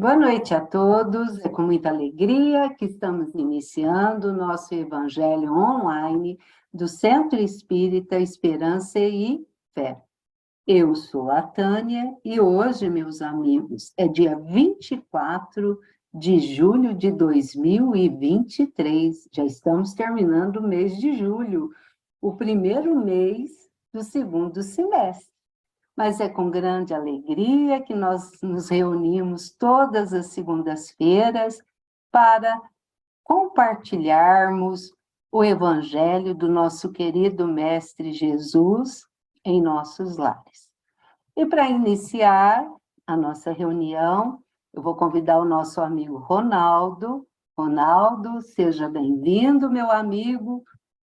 Boa noite a todos. É com muita alegria que estamos iniciando o nosso Evangelho online do Centro Espírita Esperança e Fé. Eu sou a Tânia e hoje, meus amigos, é dia 24 de julho de 2023. Já estamos terminando o mês de julho, o primeiro mês do segundo semestre. Mas é com grande alegria que nós nos reunimos todas as segundas-feiras para compartilharmos o Evangelho do nosso querido Mestre Jesus em nossos lares. E para iniciar a nossa reunião, eu vou convidar o nosso amigo Ronaldo. Ronaldo, seja bem-vindo, meu amigo.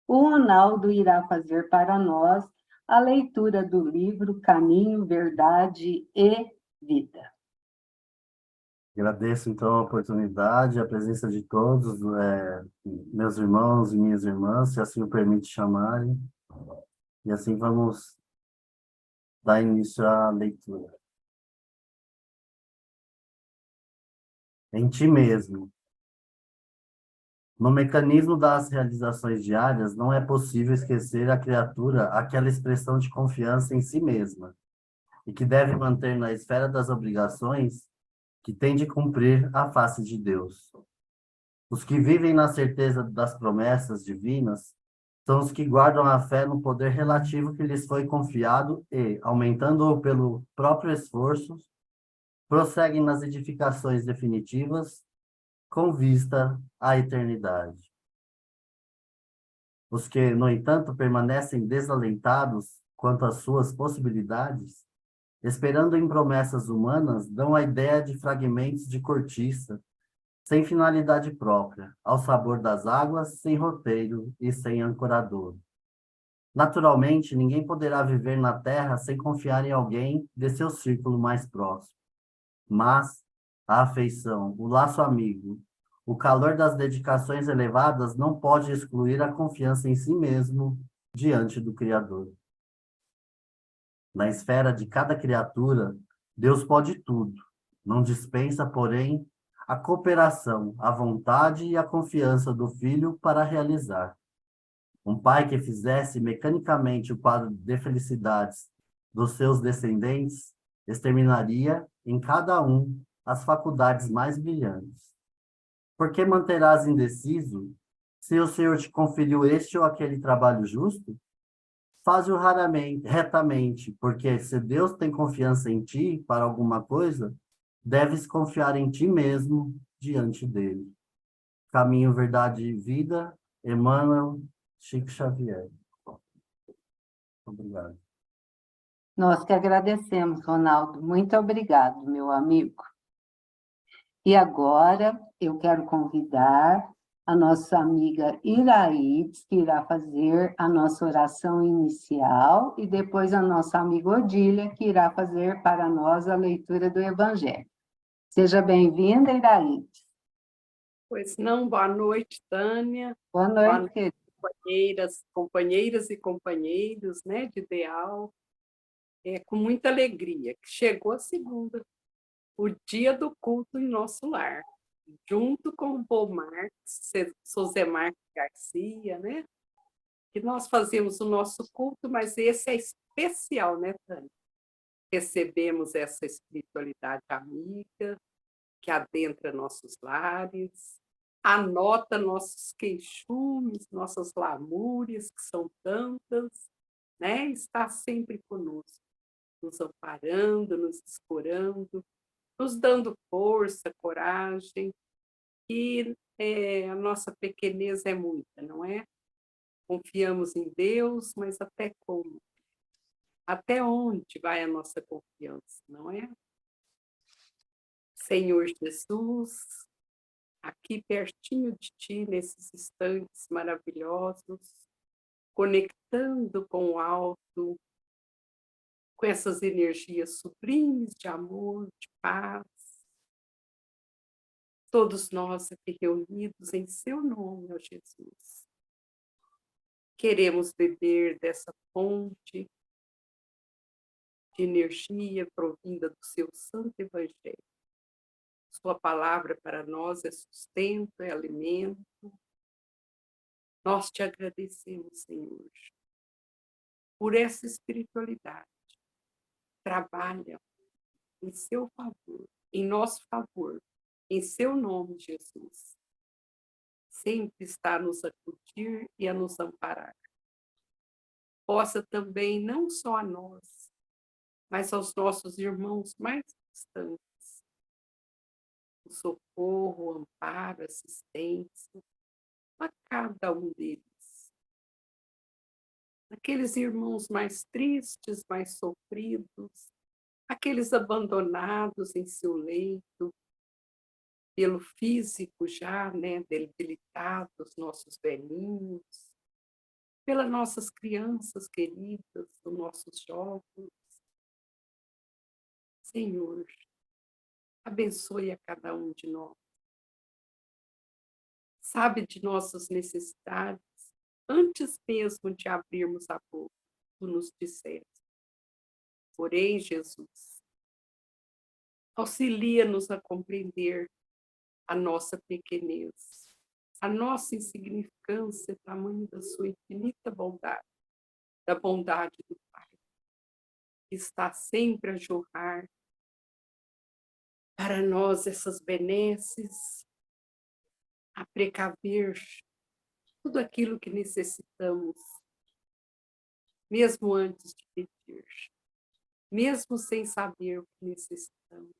O Ronaldo irá fazer para nós a leitura do livro Caminho, Verdade e Vida. Agradeço, então, a oportunidade, a presença de todos, meus irmãos e minhas irmãs, se assim o permite chamarem, e assim vamos dar início à leitura. Em ti mesmo. No mecanismo das realizações diárias, não é possível esquecer a criatura aquela expressão de confiança em si mesma, e que deve manter na esfera das obrigações que tem de cumprir a face de Deus. Os que vivem na certeza das promessas divinas são os que guardam a fé no poder relativo que lhes foi confiado e, aumentando-o pelo próprio esforço, prosseguem nas edificações definitivas com vista à eternidade. Os que, no entanto, permanecem desalentados quanto às suas possibilidades, esperando em promessas humanas, dão a ideia de fragmentos de cortiça, sem finalidade própria, ao sabor das águas, sem roteiro e sem ancorador. Naturalmente, ninguém poderá viver na terra sem confiar em alguém de seu círculo mais próximo. Mas a afeição, o laço amigo, o calor das dedicações elevadas não pode excluir a confiança em si mesmo diante do Criador. Na esfera de cada criatura, Deus pode tudo. Não dispensa, porém, a cooperação, a vontade e a confiança do filho para realizar. Um pai que fizesse mecanicamente o quadro de felicidades dos seus descendentes, exterminaria em cada um as faculdades mais brilhantes. Por que manterás indeciso, se o Senhor te conferiu este ou aquele trabalho justo? Faz-o retamente, porque se Deus tem confiança em ti para alguma coisa, deves confiar em ti mesmo diante dele. Caminho, Verdade e Vida, Emmanuel, Chico Xavier. Obrigado. Nós que agradecemos, Ronaldo. Muito obrigado, meu amigo. E agora eu quero convidar a nossa amiga Iraídes, que irá fazer a nossa oração inicial, e depois a nossa amiga Odília, que irá fazer para nós a leitura do Evangelho. Seja bem-vinda, Iraídes. Pois não, boa noite, Tânia. Boa noite, querida. Companheiras e companheiros, né, de ideal. É com muita alegria que chegou a segunda, o dia do culto em nosso lar, junto com o Bo Marques, José Marques Garcia, né? Que nós fazemos o nosso culto, mas esse é especial, né, Tânia? Recebemos essa espiritualidade amiga que adentra nossos lares, anota nossos queixumes, nossas lamúrias, que são tantas, né? Está sempre conosco, nos amparando, nos escorando, nos dando força, coragem, e a nossa pequenez é muita, não é? Confiamos em Deus, mas até como? Até onde vai a nossa confiança, não é? Senhor Jesus, aqui pertinho de ti, nesses instantes maravilhosos, conectando com o alto, com essas energias sublimes de amor, de paz. Todos nós aqui reunidos em seu nome, ó Jesus. Queremos beber dessa fonte de energia provinda do seu santo evangelho. Sua palavra para nós é sustento, é alimento. Nós te agradecemos, Senhor, por essa espiritualidade. Trabalha em seu favor, em nosso favor, em seu nome, Jesus. Sempre está a nos acudir e a nos amparar. Possa também, não só a nós, mas aos nossos irmãos mais distantes, o socorro, o amparo, a assistência, a cada um deles. Aqueles irmãos mais tristes, mais sofridos, aqueles abandonados em seu leito, pelo físico já, né, debilitados, nossos velhinhos, pelas nossas crianças queridas, os nossos jovens. Senhor, abençoe a cada um de nós. Sabe de nossas necessidades, antes mesmo de abrirmos a boca, tu nos disseste. Porém, Jesus, auxilia-nos a compreender a nossa pequenez, a nossa insignificância, tamanho da sua infinita bondade, da bondade do Pai, que está sempre a jorrar para nós essas benesses, a precaver tudo aquilo que necessitamos, mesmo antes de pedir, mesmo sem saber o que necessitamos.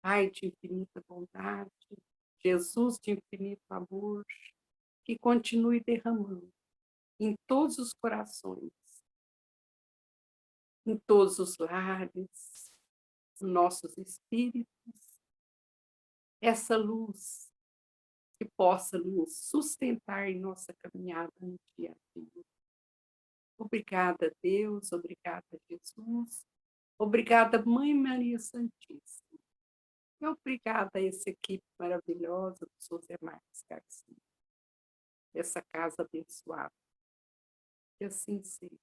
Pai de infinita bondade, Jesus de infinito amor, que continue derramando em todos os corações, em todos os lares, nos nossos espíritos, essa luz que possa nos sustentar em nossa caminhada no dia a dia. Obrigada, Deus, obrigada, Jesus, obrigada, Mãe Maria Santíssima. E obrigada a essa equipe maravilhosa do José Marques Garcia, essa casa abençoada. Que assim seja.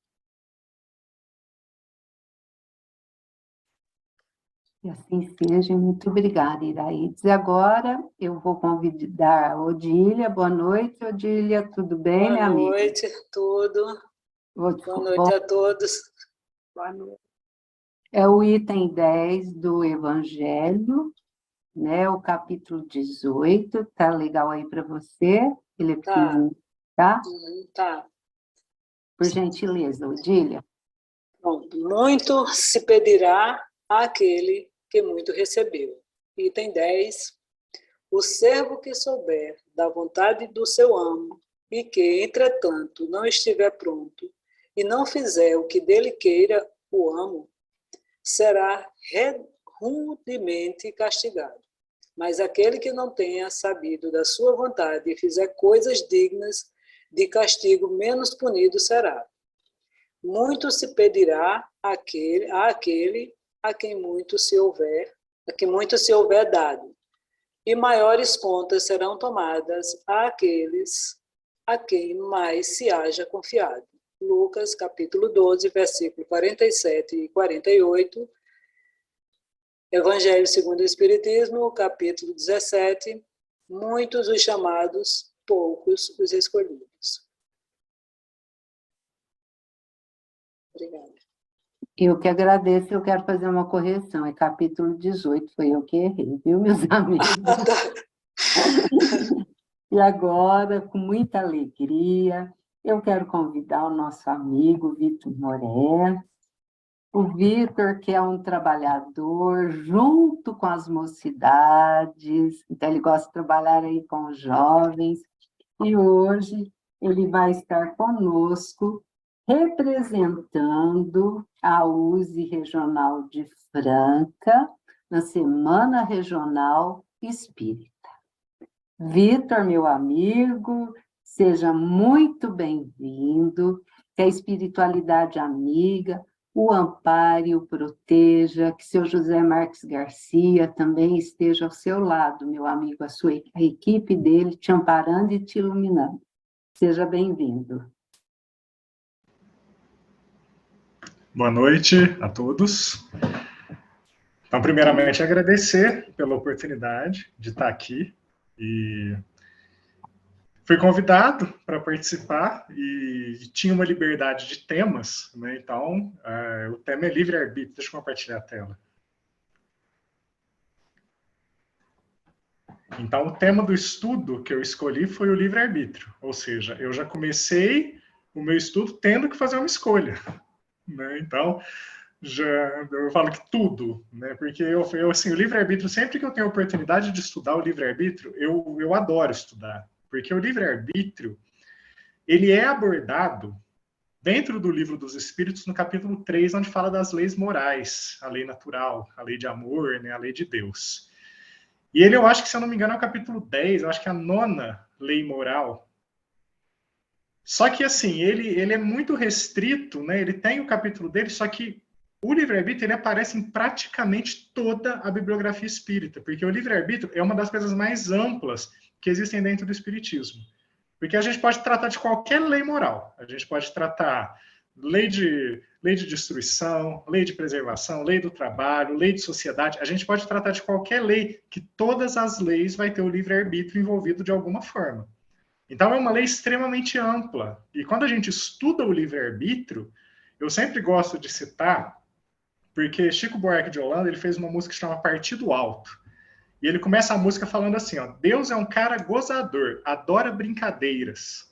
Que assim seja, muito obrigada, Iraídes. E agora eu vou convidar a Odília. Boa noite, Odília, tudo bem, minha amiga? Boa noite, tudo. Boa noite Bom, a todos. Boa noite. é o item 10 do Evangelho, né? O capítulo 18. Tá legal aí para você? Ele é pequenininho, tá? Tá. Por gentileza, Odília. Bom, muito se pedirá àquele que muito recebeu. Item 10. O servo que souber da vontade do seu amo e que, entretanto, não estiver pronto e não fizer o que dele queira o amo, será rudemente castigado. Mas aquele que não tenha sabido da sua vontade e fizer coisas dignas de castigo, menos punido será. Muito se pedirá àquele a quem muito se houver dado, e maiores contas serão tomadas àqueles a quem mais se haja confiado. Lucas, capítulo 12, versículo 47 e 48. Evangelho segundo o Espiritismo, capítulo 17. Muitos os chamados, poucos os escolhidos. Obrigada. Eu que agradeço, eu quero fazer uma correção. É capítulo 18, foi eu que errei, viu, meus amigos? E agora, com muita alegria, eu quero convidar o nosso amigo Vitor Moré. O Vitor, que é um trabalhador junto com as mocidades, então ele gosta de trabalhar aí com os jovens, e hoje ele vai estar conosco representando a USE Regional de Franca, na Semana Regional Espírita. Vitor, meu amigo, seja muito bem-vindo, que a espiritualidade amiga o ampare, o proteja, que seu José Marques Garcia também esteja ao seu lado, meu amigo, a equipe dele te amparando e te iluminando. Seja bem-vindo. Boa noite a todos. Então, primeiramente, agradecer pela oportunidade de estar aqui. E fui convidado para participar e tinha uma liberdade de temas, né? Então, o tema é livre-arbítrio. Deixa eu compartilhar a tela. Então, o tema do estudo que eu escolhi foi o livre-arbítrio. Ou seja, eu já comecei o meu estudo tendo que fazer uma escolha, né? Então, eu falo que tudo, né? Porque assim, o livre-arbítrio, sempre que eu tenho a oportunidade de estudar o livre-arbítrio, eu adoro estudar. Porque o livre-arbítrio, ele é abordado dentro do Livro dos Espíritos, no capítulo 3, onde fala das leis morais, a lei natural, a lei de amor, né, a lei de Deus. E ele, eu acho que, se eu não me engano, é o capítulo 10, eu acho que é a 9ª lei moral. Só que, assim, ele é muito restrito, né? Ele tem o capítulo dele, só que o livre-arbítrio ele aparece em praticamente toda a bibliografia espírita, porque o livre-arbítrio é uma das coisas mais amplas que existem dentro do espiritismo. Porque a gente pode tratar de qualquer lei moral. A gente pode tratar lei de destruição, lei de preservação, lei do trabalho, lei de sociedade. A gente pode tratar de qualquer lei, que todas as leis vai ter o livre-arbítrio envolvido de alguma forma. Então, é uma lei extremamente ampla. E quando a gente estuda o livre-arbítrio, eu sempre gosto de citar, porque Chico Buarque de Holanda ele fez uma música que chama Partido Alto. E ele começa a música falando assim, ó, Deus é um cara gozador, adora brincadeiras.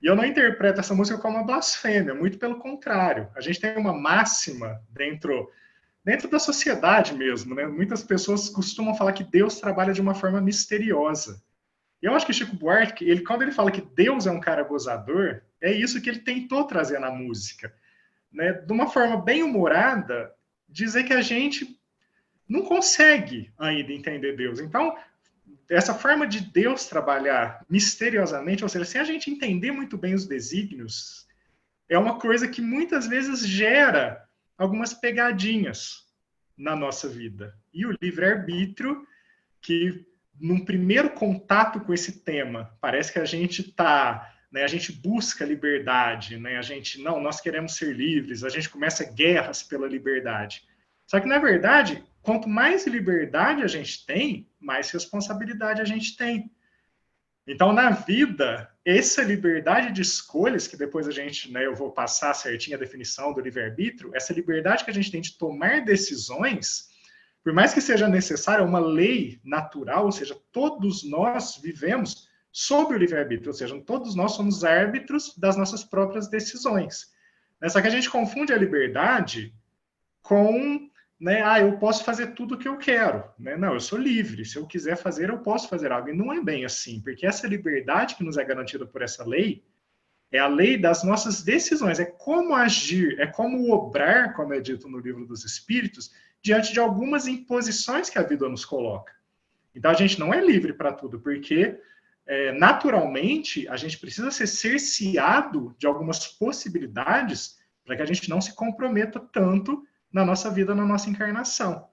E eu não interpreto essa música como uma blasfêmia, muito pelo contrário. A gente tem uma máxima dentro da sociedade mesmo, né? Muitas pessoas costumam falar que Deus trabalha de uma forma misteriosa. E eu acho que Chico Buarque, quando ele fala que Deus é um cara gozador, é isso que ele tentou trazer na música. Né? De uma forma bem humorada, dizer que a gente não consegue ainda entender Deus. Então, essa forma de Deus trabalhar misteriosamente, ou seja, sem a gente entender muito bem os desígnios, é uma coisa que muitas vezes gera algumas pegadinhas na nossa vida. E o livre-arbítrio, que num primeiro contato com esse tema, parece que a gente está, né, a gente busca liberdade, né, nós queremos ser livres, a gente começa guerras pela liberdade. Só que, na verdade, quanto mais liberdade a gente tem, mais responsabilidade a gente tem. Então, na vida, essa liberdade de escolhas, que depois eu vou passar certinho a definição do livre-arbítrio, essa liberdade que a gente tem de tomar decisões, por mais que seja necessária uma lei natural, ou seja, todos nós vivemos sob o livre-arbítrio, ou seja, todos nós somos árbitros das nossas próprias decisões. Só que a gente confunde a liberdade com, eu posso fazer tudo o que eu quero. Não, eu sou livre, se eu quiser fazer, eu posso fazer algo. E não é bem assim, porque essa liberdade que nos é garantida por essa lei é a lei das nossas decisões, é como agir, é como obrar, como é dito no Livro dos Espíritos, diante de algumas imposições que a vida nos coloca. Então, a gente não é livre para tudo, porque, naturalmente, a gente precisa ser cerceado de algumas possibilidades para que a gente não se comprometa tanto na nossa vida, na nossa encarnação.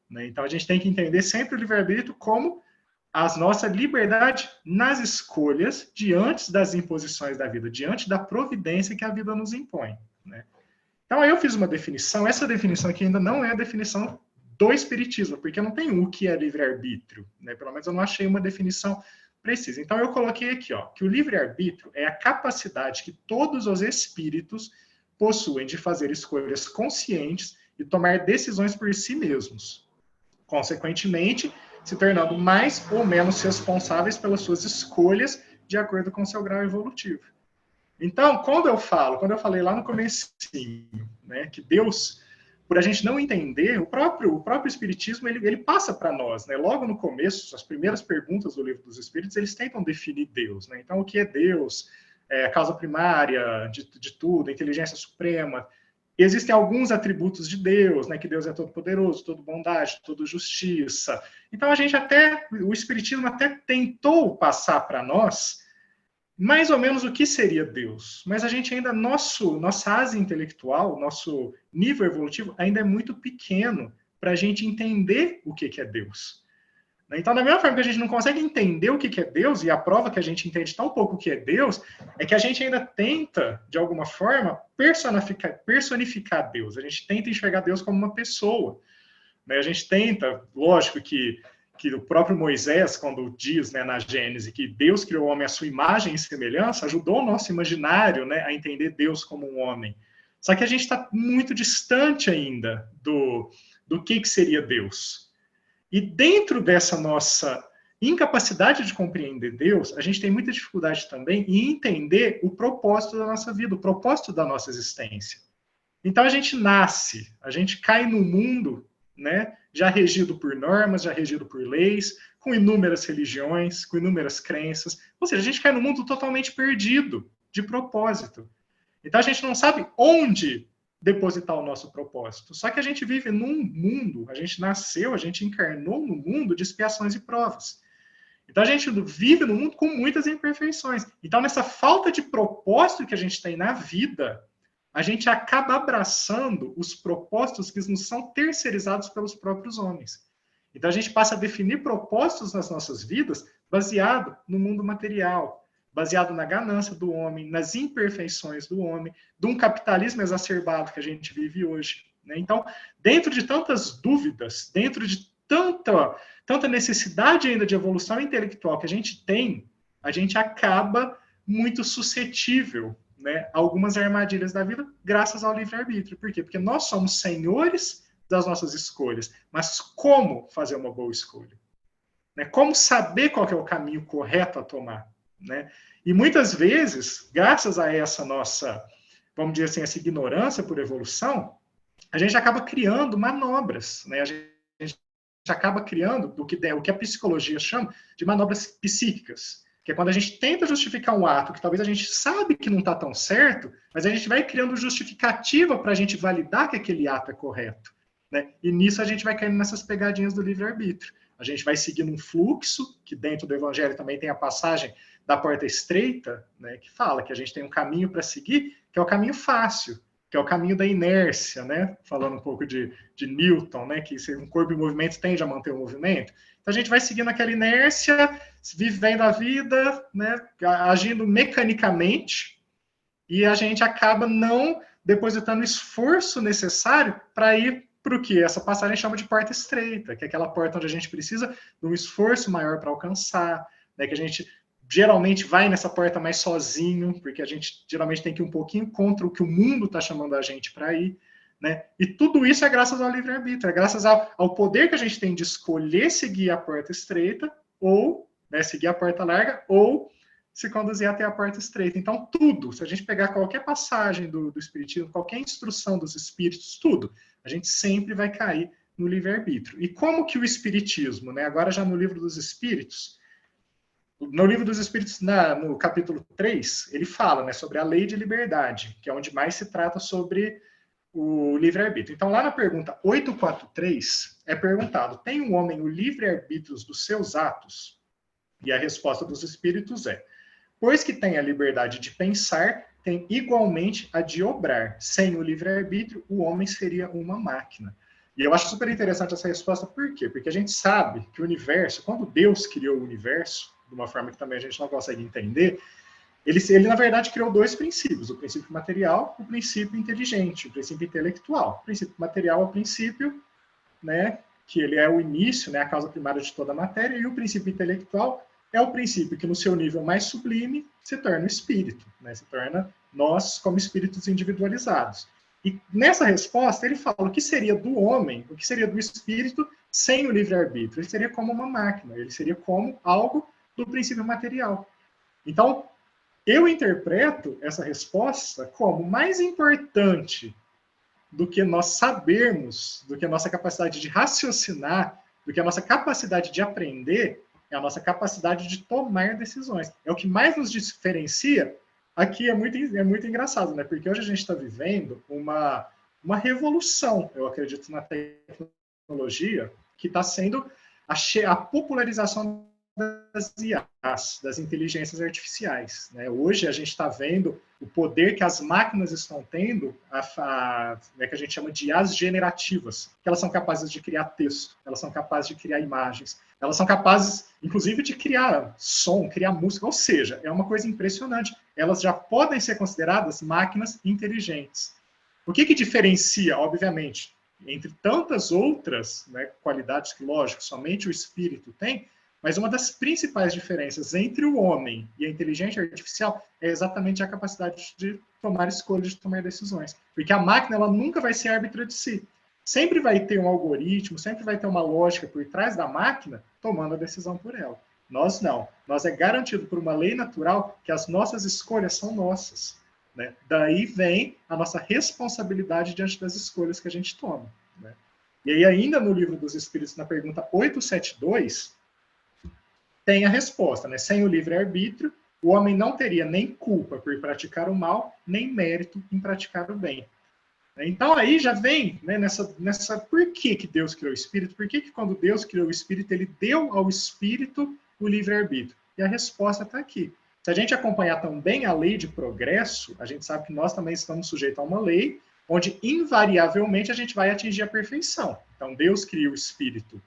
Então, a gente tem que entender sempre o livre-arbítrio como a nossa liberdade nas escolhas diante das imposições da vida, diante da providência que a vida nos impõe. Então, aí eu fiz uma definição. Essa definição aqui ainda não é a definição do Espiritismo, porque não tem o que é livre-arbítrio. Pelo menos eu não achei uma definição precisa. Então, eu coloquei aqui que o livre-arbítrio é a capacidade que todos os espíritos possuem de fazer escolhas conscientes e tomar decisões por si mesmos. Consequentemente, se tornando mais ou menos responsáveis pelas suas escolhas de acordo com seu grau evolutivo. Então, quando eu falei lá no comecinho, que Deus, por a gente não entender, o próprio Espiritismo, ele passa para nós, logo no começo, as primeiras perguntas do Livro dos Espíritos, eles tentam definir Deus, Então, o que é Deus? A causa primária de tudo, a inteligência suprema. Existem alguns atributos de Deus, que Deus é todo poderoso, todo bondade, todo justiça. Então, o Espiritismo até tentou passar para nós mais ou menos o que seria Deus, mas a gente ainda, nossa asa intelectual, nosso nível evolutivo ainda é muito pequeno para a gente entender o que é Deus. Então, da mesma forma que a gente não consegue entender o que é Deus, e a prova que a gente entende tão pouco o que é Deus, é que a gente ainda tenta, de alguma forma, personificar Deus. A gente tenta enxergar Deus como uma pessoa. né? A gente tenta, lógico que o próprio Moisés, quando diz, né, na Gênesis, que Deus criou o homem à sua imagem e semelhança, ajudou o nosso imaginário, né, a entender Deus como um homem. Só que a gente está muito distante ainda do que seria Deus. E dentro dessa nossa incapacidade de compreender Deus, a gente tem muita dificuldade também em entender o propósito da nossa vida, o propósito da nossa existência. Então a gente nasce, a gente cai no mundo, né, já regido por normas, já regido por leis, com inúmeras religiões, com inúmeras crenças. Ou seja, a gente cai no mundo totalmente perdido de propósito. Então a gente não sabe onde depositar o nosso propósito. Só que a gente vive num mundo, a gente nasceu, a gente encarnou no mundo de expiações e provas. Então a gente vive no mundo com muitas imperfeições. Então nessa falta de propósito que a gente tem na vida, a gente acaba abraçando os propósitos que nos são terceirizados pelos próprios homens. Então a gente passa a definir propósitos nas nossas vidas baseado no mundo material, baseado na ganância do homem, nas imperfeições do homem, de um capitalismo exacerbado que a gente vive hoje, né? Então, dentro de tantas dúvidas, dentro de tanta necessidade ainda de evolução intelectual que a gente acaba muito suscetível, né, algumas armadilhas da vida, graças ao livre-arbítrio. Por quê? Porque nós somos senhores das nossas escolhas, mas como fazer uma boa escolha? Né? Como saber qual que é o caminho correto a tomar? Né? E muitas vezes, graças a essa nossa, vamos dizer assim, essa ignorância por evolução, a gente acaba criando manobras, né? A gente acaba criando o que a psicologia chama de manobras psíquicas, que é quando a gente tenta justificar um ato que talvez a gente sabe que não está tão certo, mas a gente vai criando justificativa para a gente validar que aquele ato é correto, né? E nisso a gente vai caindo nessas pegadinhas do livre-arbítrio. A gente vai seguindo um fluxo, que dentro do Evangelho também tem a passagem da porta estreita, né, que fala que a gente tem um caminho para seguir, que é o caminho fácil, que é o caminho da inércia, né? Falando um pouco de Newton, né? Que um corpo em movimento tende a manter o movimento. Então a gente vai seguindo aquela inércia, vivendo a vida, né? Agindo mecanicamente, e a gente acaba não depositando o esforço necessário para ir para o que essa passagem chama de porta estreita, que é aquela porta onde a gente precisa de um esforço maior para alcançar, né? Que a gente geralmente vai nessa porta mais sozinho, porque a gente geralmente tem que ir um pouquinho contra o que o mundo está chamando a gente para ir, né? E tudo isso é graças ao livre-arbítrio, é graças ao poder que a gente tem de escolher seguir a porta estreita, ou, né, seguir a porta larga, ou se conduzir até a porta estreita. Então, tudo, se a gente pegar qualquer passagem do Espiritismo, qualquer instrução dos Espíritos, tudo, a gente sempre vai cair no livre-arbítrio. E como que o Espiritismo, né, agora já no Livro dos Espíritos, no Livro dos Espíritos, no capítulo 3, ele fala, né, sobre a lei de liberdade, que é onde mais se trata sobre o livre-arbítrio. Então, lá na pergunta 843, é perguntado, tem o homem o livre-arbítrio dos seus atos? E a resposta dos Espíritos é, pois que tem a liberdade de pensar, tem igualmente a de obrar. Sem o livre-arbítrio, o homem seria uma máquina. E eu acho super interessante essa resposta, por quê? Porque a gente sabe que o universo, quando Deus criou o universo, de uma forma que também a gente não consegue entender, ele na verdade criou dois princípios, o princípio material, o princípio inteligente, o princípio intelectual. O princípio material é o princípio, né, que ele é o início, né, a causa primária de toda a matéria, e o princípio intelectual é o princípio que no seu nível mais sublime se torna o espírito, né, se torna nós como espíritos individualizados. E nessa resposta ele fala o que seria do homem, o que seria do espírito sem o livre-arbítrio. Ele seria como uma máquina, ele seria como algo do princípio material. Então, eu interpreto essa resposta como mais importante do que nós sabermos, do que a nossa capacidade de raciocinar, do que a nossa capacidade de aprender, é a nossa capacidade de tomar decisões. É o que mais nos diferencia. Aqui é muito engraçado, né? Porque hoje a gente está vivendo uma revolução, eu acredito, na tecnologia, que está sendo a popularização das IAs, das inteligências artificiais, né? Hoje a gente está vendo o poder que as máquinas estão tendo, né, que a gente chama de IAs generativas, que elas são capazes de criar texto, elas são capazes de criar imagens, elas são capazes, inclusive, de criar som, criar música, ou seja, é uma coisa impressionante. Elas já podem ser consideradas máquinas inteligentes. O que diferencia, obviamente, entre tantas outras, né, qualidades que, lógico, somente o espírito tem, mas uma das principais diferenças entre o homem e a inteligência artificial é exatamente a capacidade de tomar escolhas, de tomar decisões. Porque a máquina, ela nunca vai ser árbitra de si. Sempre vai ter um algoritmo, sempre vai ter uma lógica por trás da máquina tomando a decisão por ela. Nós não. Nós é garantido por uma lei natural que as nossas escolhas são nossas. Né? Daí vem a nossa responsabilidade diante das escolhas que a gente toma. Né? E aí, ainda no Livro dos Espíritos, na pergunta 872, tem a resposta, né? Sem o livre-arbítrio, o homem não teria nem culpa por praticar o mal, nem mérito em praticar o bem. Então aí já vem, né, nessa por que Deus criou o espírito? Por que quando Deus criou o espírito, ele deu ao espírito o livre-arbítrio? E a resposta está aqui. Se a gente acompanhar também a lei de progresso, a gente sabe que nós também estamos sujeitos a uma lei onde invariavelmente a gente vai atingir a perfeição. Então Deus cria o espírito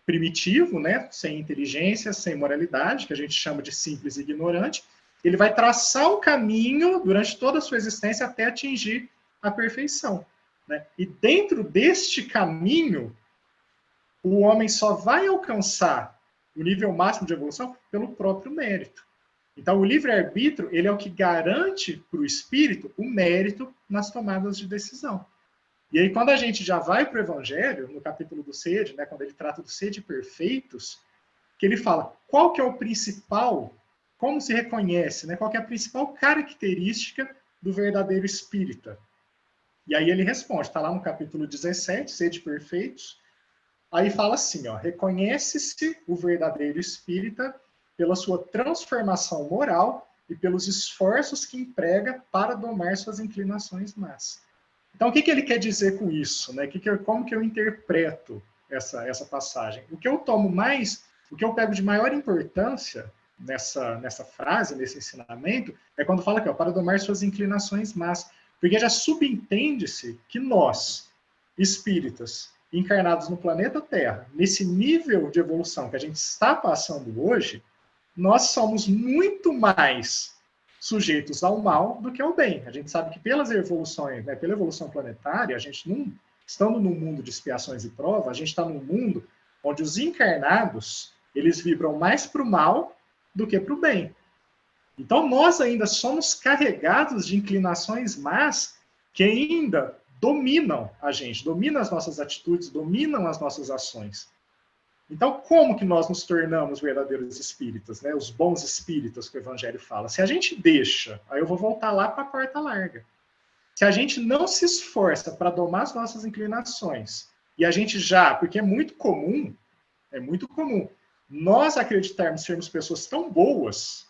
primitivo, né, sem inteligência, sem moralidade, que a gente chama de simples e ignorante. Ele vai traçar o caminho durante toda a sua existência até atingir a perfeição. Né? E dentro deste caminho, o homem só vai alcançar o nível máximo de evolução pelo próprio mérito. Então, o livre-arbítrio, ele é o que garante para o espírito o mérito nas tomadas de decisão. E aí, quando a gente já vai para o Evangelho, no capítulo do Sede, né, quando ele trata do Sede perfeitos, que ele fala qual que é o principal, como se reconhece, né, qual que é a principal característica do verdadeiro espírita. E aí ele responde, está lá no capítulo 17, Sede perfeitos, aí fala assim, ó, reconhece-se o verdadeiro espírita pela sua transformação moral e pelos esforços que emprega para domar suas inclinações más. Então, o que ele quer dizer com isso? Né? Como que eu interpreto essa passagem? O que eu pego de maior importância nessa frase, nesse ensinamento, é quando fala que, ó, para domar suas inclinações más. Porque já subentende-se que nós, espíritas, encarnados no planeta Terra, nesse nível de evolução que a gente está passando hoje, nós somos muito mais sujeitos ao mal do que ao bem. A gente sabe que pelas evoluções, né, pela evolução planetária, a gente não, estando num mundo de expiações e provas, a gente está num mundo onde os encarnados, eles vibram mais para o mal do que para o bem. Então, nós ainda somos carregados de inclinações más que ainda dominam a gente, dominam as nossas atitudes, dominam as nossas ações. Então, como que nós nos tornamos verdadeiros espíritas, né? Os bons espíritas que o Evangelho fala? Se a gente deixa, aí eu vou voltar lá para a porta larga. Se a gente não se esforça para domar as nossas inclinações, e a gente porque é muito comum, nós acreditarmos sermos pessoas tão boas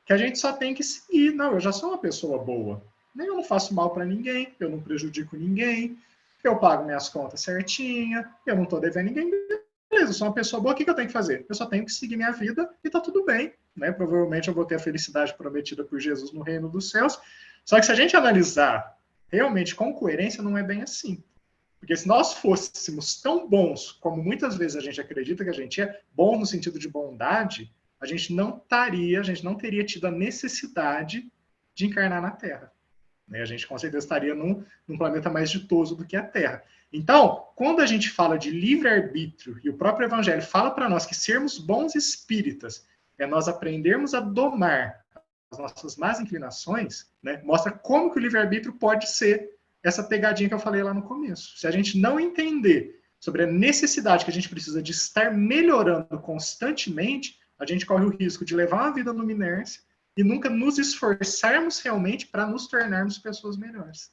que a gente só tem que seguir. Não, eu já sou uma pessoa boa. Eu não faço mal para ninguém, eu não prejudico ninguém, eu pago minhas contas certinha, eu não estou devendo ninguém. Beleza, eu sou uma pessoa boa, o que eu tenho que fazer? Eu só tenho que seguir minha vida e tá tudo bem. Né? Provavelmente eu vou ter a felicidade prometida por Jesus no reino dos céus. Só que se a gente analisar realmente com coerência, não é bem assim. Porque se nós fôssemos tão bons como muitas vezes a gente acredita que a gente é, bom no sentido de bondade, a gente não teria tido a necessidade de encarnar na Terra. A gente com certeza estaria num planeta mais ditoso do que a Terra. Então, quando a gente fala de livre-arbítrio, e o próprio Evangelho fala para nós que sermos bons espíritas é nós aprendermos a domar as nossas más inclinações, né, mostra como que o livre-arbítrio pode ser essa pegadinha que eu falei lá no começo. Se a gente não entender sobre a necessidade que a gente precisa de estar melhorando constantemente, a gente corre o risco de levar uma vida numa inércia e nunca nos esforçarmos realmente para nos tornarmos pessoas melhores.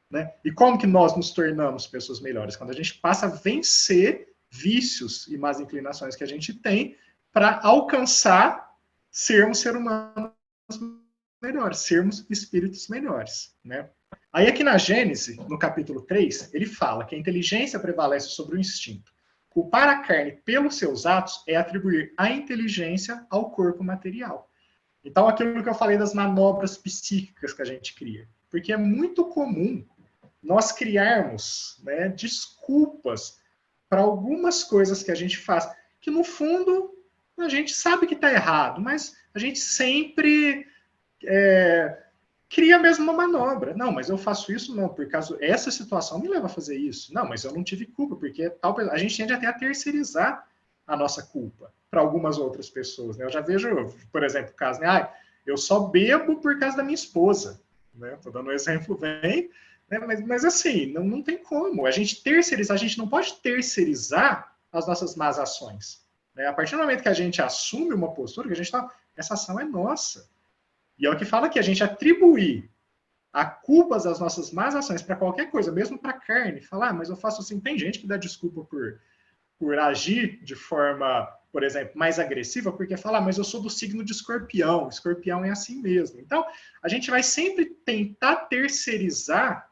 Né? E como que nós nos tornamos pessoas melhores? Quando a gente passa a vencer vícios e más inclinações que a gente tem para alcançar sermos seres humanos melhores, sermos espíritos melhores. Né? Aí aqui na Gênese, no capítulo 3, ele fala que a inteligência prevalece sobre o instinto. Culpar a carne pelos seus atos é atribuir a inteligência ao corpo material. Então, aquilo que eu falei das manobras psíquicas que a gente cria. Porque é muito comum nós criarmos, né, desculpas para algumas coisas que a gente faz, que no fundo a gente sabe que está errado, mas a gente sempre cria mesmo uma manobra. Não, mas eu faço isso não, por causa essa situação me leva a fazer isso. Não, mas eu não tive culpa, porque tal, a gente tende até a terceirizar a nossa culpa para algumas outras pessoas. Né? Eu já vejo, por exemplo, o caso, né? Ah, eu só bebo por causa da minha esposa. Estou dando um exemplo bem, né? Mas assim, não tem como. A gente terceirizar, a gente não pode terceirizar as nossas más ações. Né? A partir do momento que a gente assume uma postura, que a gente tá, essa ação é nossa. E é o que fala que a gente atribuir a culpas das nossas más ações para qualquer coisa, mesmo para carne, falar, mas eu faço assim, tem gente que dá desculpa por agir de forma, por exemplo, mais agressiva, porque fala, mas eu sou do signo de escorpião, escorpião é assim mesmo. Então, a gente vai sempre tentar terceirizar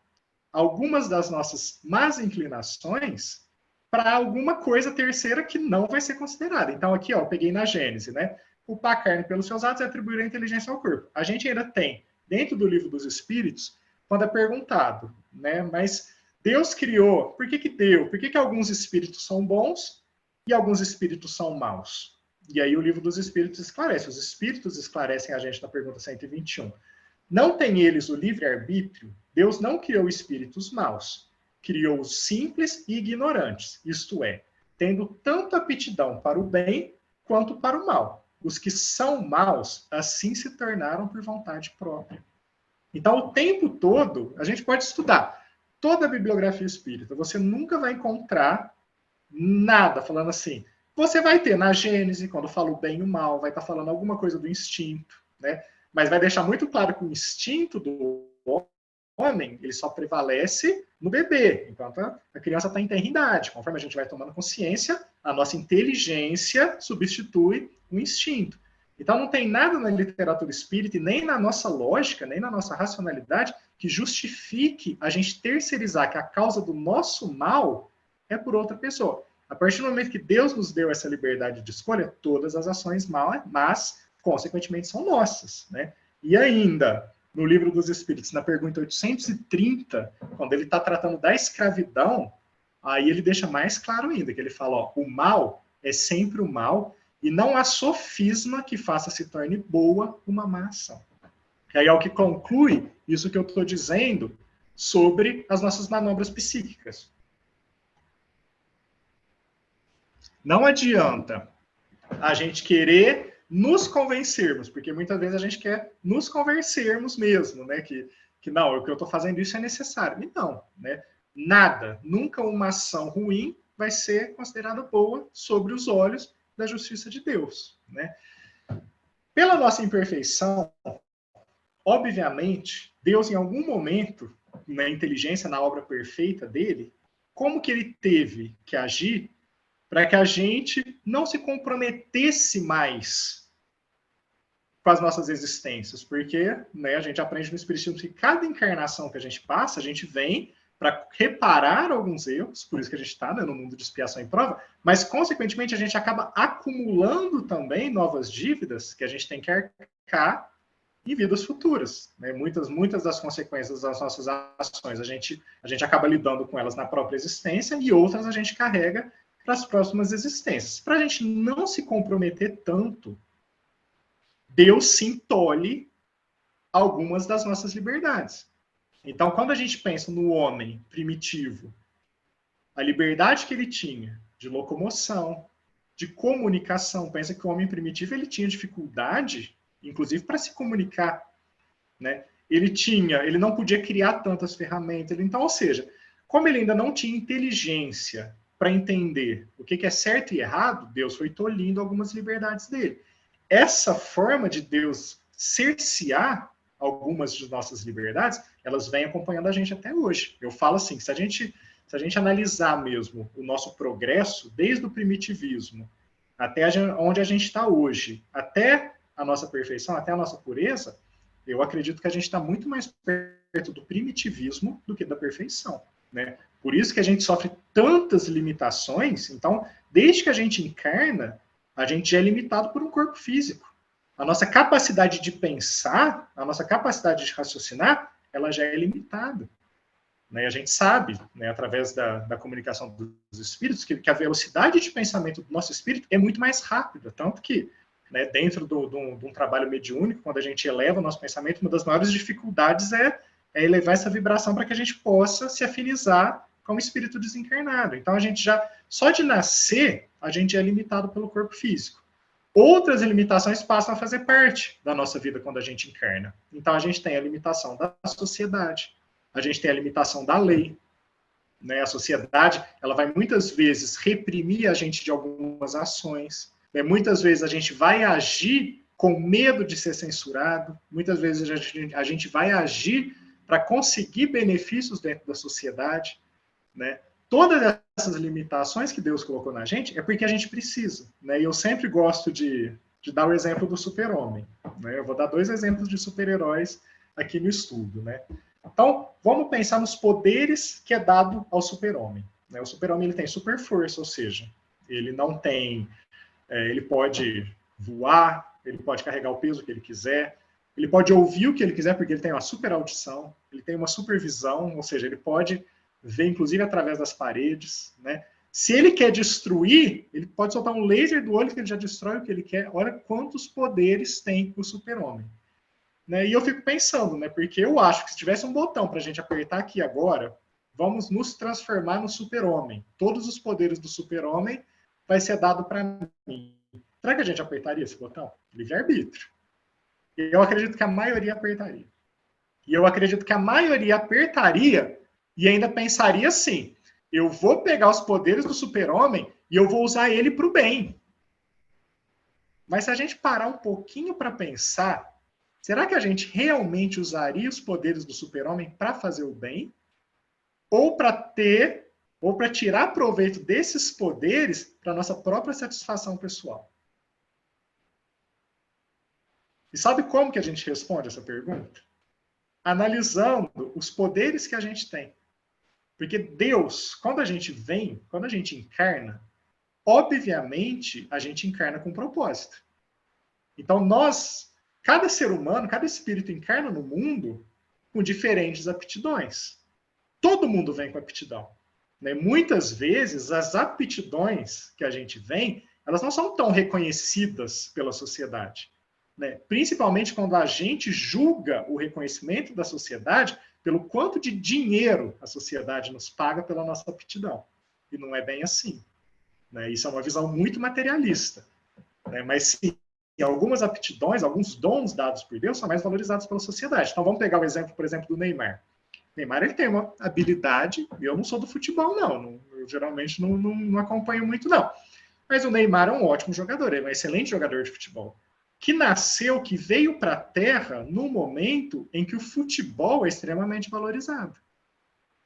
algumas das nossas más inclinações para alguma coisa terceira que não vai ser considerada. Então, aqui, ó, eu peguei na Gênese, né? Culpar a carne pelos seus atos e atribuir a inteligência ao corpo. A gente ainda tem, dentro do livro dos Espíritos, quando é perguntado, né? Mas Deus criou, por que deu? Por que alguns espíritos são bons e alguns espíritos são maus? E aí o livro dos Espíritos esclarece. Os Espíritos esclarecem a gente na pergunta 121. Não tem eles o livre-arbítrio? Deus não criou espíritos maus. Criou os simples e ignorantes, isto é, tendo tanto aptidão para o bem quanto para o mal. Os que são maus, assim se tornaram por vontade própria. Então, o tempo todo, a gente pode estudar toda a bibliografia espírita. Você nunca vai encontrar nada falando assim. Você vai ter na Gênese, quando fala o bem e o mal, vai estar falando alguma coisa do instinto, né? Mas vai deixar muito claro que o instinto do homem, ele só prevalece no bebê, enquanto a criança está em tenridade. Conforme a gente vai tomando consciência, a nossa inteligência substitui o instinto. Então não tem nada na literatura espírita, e nem na nossa lógica, nem na nossa racionalidade, que justifique a gente terceirizar que a causa do nosso mal é por outra pessoa. A partir do momento que Deus nos deu essa liberdade de escolha, todas as ações mas, consequentemente, são nossas. Né? E ainda, no Livro dos Espíritos, na pergunta 830, quando ele está tratando da escravidão, aí ele deixa mais claro ainda, que ele fala, ó, o mal é sempre o mal, e não há sofisma que faça se torne boa uma má ação. E aí é o que conclui isso que eu estou dizendo sobre as nossas manobras psíquicas. Não adianta a gente querer nos convencermos, porque muitas vezes a gente quer nos convencermos mesmo, né? Que não, o que eu estou fazendo isso é necessário. E não, né? Nada, nunca uma ação ruim vai ser considerada boa sobre os olhos da justiça de Deus, né? Pela nossa imperfeição, obviamente, Deus em algum momento, na inteligência, na obra perfeita dele, como que ele teve que agir para que a gente não se comprometesse mais com as nossas existências, porque, né, a gente aprende no Espiritismo que cada encarnação que a gente passa, a gente vem para reparar alguns erros, por isso que a gente está, né, no mundo de expiação e prova, mas, consequentemente, a gente acaba acumulando também novas dívidas que a gente tem que arcar em vidas futuras. Né? Muitas das consequências das nossas ações, a gente acaba lidando com elas na própria existência e outras a gente carrega para as próximas existências. Para a gente não se comprometer tanto, Deus sim tolhe algumas das nossas liberdades. Então, quando a gente pensa no homem primitivo, a liberdade que ele tinha de locomoção, de comunicação, pensa que o homem primitivo ele tinha dificuldade, inclusive, para se comunicar. Né? Ele não podia criar tantas ferramentas. Então, ou seja, como ele ainda não tinha inteligência para entender o que é certo e errado, Deus foi tolhindo algumas liberdades dele. Essa forma de Deus cercear algumas de nossas liberdades, elas vêm acompanhando a gente até hoje. Eu falo assim, se a gente analisar mesmo o nosso progresso, desde o primitivismo até onde a gente está hoje, até a nossa perfeição, até a nossa pureza, eu acredito que a gente está muito mais perto do primitivismo do que da perfeição. Né? Por isso que a gente sofre tantas limitações. Então, desde que a gente encarna, a gente já é limitado por um corpo físico. A nossa capacidade de pensar, a nossa capacidade de raciocinar, ela já é limitada. Né? A gente sabe, né, através da comunicação dos espíritos, que a velocidade de pensamento do nosso espírito é muito mais rápida. Tanto que né? Dentro de um trabalho mediúnico, quando a gente eleva o nosso pensamento, uma das maiores dificuldades é elevar essa vibração para que a gente possa se afinizar com o espírito desencarnado. Então, a gente já, só de nascer, a gente é limitado pelo corpo físico. Outras limitações passam a fazer parte da nossa vida quando a gente encarna. Então, a gente tem a limitação da sociedade, a gente tem a limitação da lei, né? A sociedade, ela vai muitas vezes reprimir a gente de algumas ações, né? Muitas vezes a gente vai agir com medo de ser censurado, muitas vezes a gente vai agir para conseguir benefícios dentro da sociedade, né? Todas essas limitações que Deus colocou na gente é porque a gente precisa, né? E eu sempre gosto de dar o exemplo do super-homem, né? Eu vou dar 2 exemplos de super-heróis aqui no estudo, né? Então, vamos pensar nos poderes que é dado ao super-homem, né? O super-homem, ele tem super força, ou seja, ele não tem... ele pode voar, ele pode carregar o peso que ele quiser, ele pode ouvir o que ele quiser, porque ele tem uma super audição, ele tem uma super visão, ou seja, ele pode ver, inclusive, através das paredes, né? Se ele quer destruir, ele pode soltar um laser do olho que ele já destrói o que ele quer. Olha quantos poderes tem o super-homem, né? E eu fico pensando, né? Porque eu acho que se tivesse um botão para a gente apertar aqui agora, vamos nos transformar no super-homem. Todos os poderes do super-homem vai ser dado para mim. Será que a gente apertaria esse botão? Livre-arbítrio. Eu acredito que a maioria apertaria. E eu acredito que a maioria apertaria e ainda pensaria assim, eu vou pegar os poderes do super-homem e eu vou usar ele para o bem. Mas se a gente parar um pouquinho para pensar, será que a gente realmente usaria os poderes do super-homem para fazer o bem? Ou para tirar proveito desses poderes para nossa própria satisfação pessoal? E sabe como que a gente responde essa pergunta? Analisando os poderes que a gente tem. Porque Deus, quando a gente vem, quando a gente encarna, obviamente a gente encarna com propósito. Então cada ser humano, cada espírito encarna no mundo com diferentes aptidões. Todo mundo vem com aptidão, né? Muitas vezes as aptidões que a gente vem, elas não são tão reconhecidas pela sociedade, né? Principalmente quando a gente julga o reconhecimento da sociedade pelo quanto de dinheiro a sociedade nos paga pela nossa aptidão. E não é bem assim, né? Isso é uma visão muito materialista, né? Mas sim, algumas aptidões, alguns dons dados por Deus são mais valorizados pela sociedade. Então vamos pegar o exemplo, por exemplo, do Neymar. O Neymar, ele tem uma habilidade, eu não sou do futebol, não. Eu geralmente não acompanho muito, não. Mas o Neymar é um ótimo jogador, ele é um excelente jogador de futebol. Que nasceu, que veio para a Terra no momento em que o futebol é extremamente valorizado.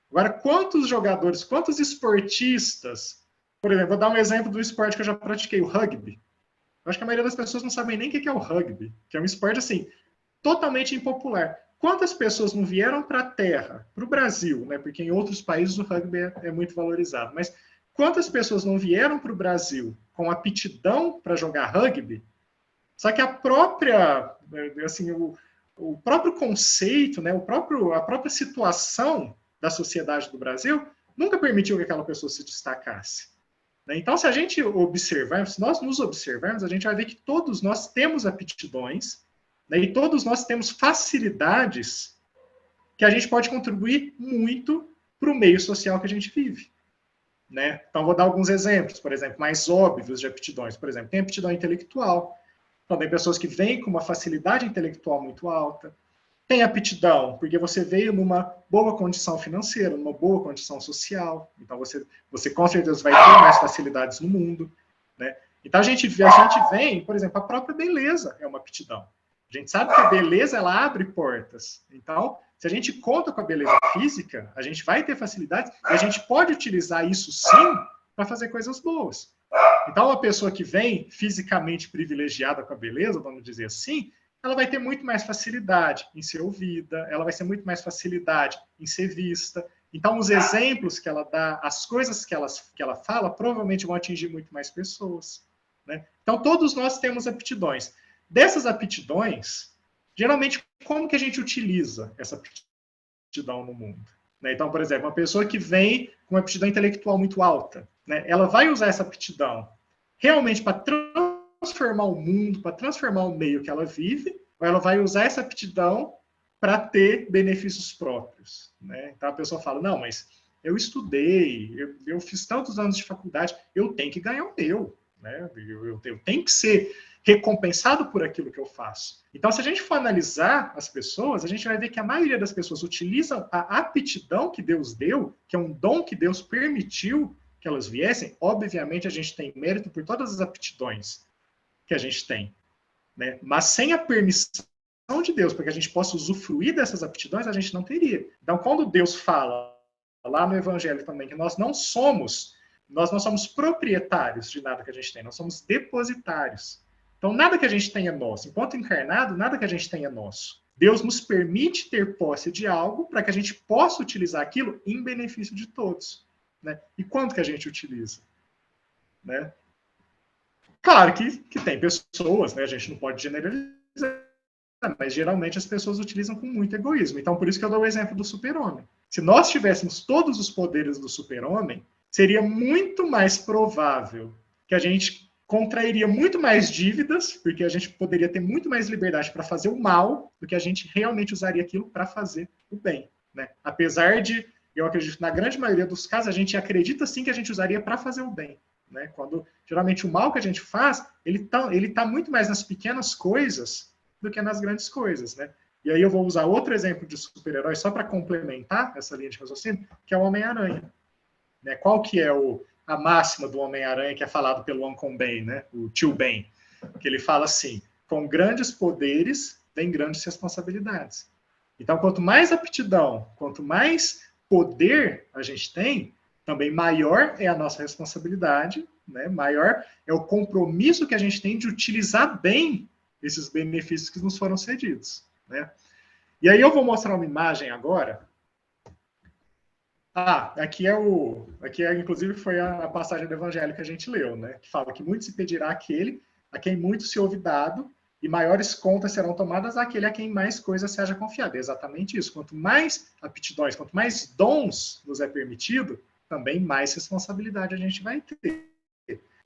Agora, quantos jogadores, quantos esportistas, por exemplo, vou dar um exemplo do esporte que eu já pratiquei, o rugby. Eu acho que a maioria das pessoas não sabem nem o que é o rugby, que é um esporte, assim, totalmente impopular. Quantas pessoas não vieram para a Terra, para o Brasil, né? Porque em outros países o rugby é muito valorizado, mas quantas pessoas não vieram para o Brasil com aptidão para jogar rugby? Só que a própria, assim, o próprio conceito, né, a própria situação da sociedade do Brasil nunca permitiu que aquela pessoa se destacasse. Então, se a gente observar, se nós nos observarmos, a gente vai ver que todos nós temos aptidões, né, e todos nós temos facilidades que a gente pode contribuir muito para o meio social que a gente vive, né? Então, vou dar alguns exemplos, por exemplo, mais óbvios de aptidões. Por exemplo, tem aptidão intelectual. Então, tem pessoas que vêm com uma facilidade intelectual muito alta. Tem aptidão, porque você veio numa boa condição financeira, numa boa condição social. Então, você com certeza vai ter mais facilidades no mundo, né? Então, a gente vem, por exemplo, a própria beleza é uma aptidão. A gente sabe que a beleza, ela abre portas. Então, se a gente conta com a beleza física, a gente vai ter facilidades e a gente pode utilizar isso, sim, para fazer coisas boas. Então, uma pessoa que vem fisicamente privilegiada com a beleza, vamos dizer assim, ela vai ter muito mais facilidade em ser ouvida, ela vai ter muito mais facilidade em ser vista. Então, os exemplos que ela dá, as coisas que ela fala, provavelmente vão atingir muito mais pessoas, né? Então, todos nós temos aptidões. Dessas aptidões, geralmente, como que a gente utiliza essa aptidão no mundo? Né? Então, por exemplo, uma pessoa que vem com uma aptidão intelectual muito alta, né, ela vai usar essa aptidão realmente para transformar o mundo, para transformar o meio que ela vive, ou ela vai usar essa aptidão para ter benefícios próprios, né? Então a pessoa fala, não, mas eu estudei, eu fiz tantos anos de faculdade, eu tenho que ganhar o meu, né? Eu tenho que ser recompensado por aquilo que eu faço. Então, se a gente for analisar as pessoas, a gente vai ver que a maioria das pessoas utilizam a aptidão que Deus deu, que é um dom que Deus permitiu que elas viessem. Obviamente, a gente tem mérito por todas as aptidões que a gente tem, né? Mas sem a permissão de Deus, para que a gente possa usufruir dessas aptidões, a gente não teria. Então, quando Deus fala lá no Evangelho também que nós não somos proprietários de nada que a gente tem, nós somos depositários. Então, nada que a gente tenha é nosso. Enquanto encarnado, nada que a gente tenha é nosso. Deus nos permite ter posse de algo para que a gente possa utilizar aquilo em benefício de todos, né? E quanto que a gente utiliza, né? Claro que tem pessoas, né? A gente não pode generalizar, mas geralmente as pessoas utilizam com muito egoísmo. Então, por isso que eu dou o exemplo do super-homem. Se nós tivéssemos todos os poderes do super-homem, seria muito mais provável que a gente contrairia muito mais dívidas, porque a gente poderia ter muito mais liberdade para fazer o mal do que a gente realmente usaria aquilo para fazer o bem, né? Apesar de, eu acredito, na grande maioria dos casos, a gente acredita sim que a gente usaria para fazer o bem, né? Quando, geralmente, o mal que a gente faz, ele tá muito mais nas pequenas coisas do que nas grandes coisas, né? E aí eu vou usar outro exemplo de super-herói só para complementar essa linha de raciocínio, que é o Homem-Aranha, né? Qual que é a máxima do Homem-Aranha que é falado pelo Uncle Ben, né? O tio Ben, que ele fala assim, com grandes poderes vem grandes responsabilidades. Então, quanto mais aptidão, quanto mais poder a gente tem, também maior é a nossa responsabilidade, né? Maior é o compromisso que a gente tem de utilizar bem esses benefícios que nos foram cedidos, né? E aí eu vou mostrar uma imagem agora. Aqui inclusive foi a passagem do Evangelho que a gente leu, né? Que fala que muito se pedirá àquele a quem muito se ouve dado, e maiores contas serão tomadas àquele a quem mais coisas seja confiada. É exatamente isso. Quanto mais aptidões, quanto mais dons nos é permitido, também mais responsabilidade a gente vai ter.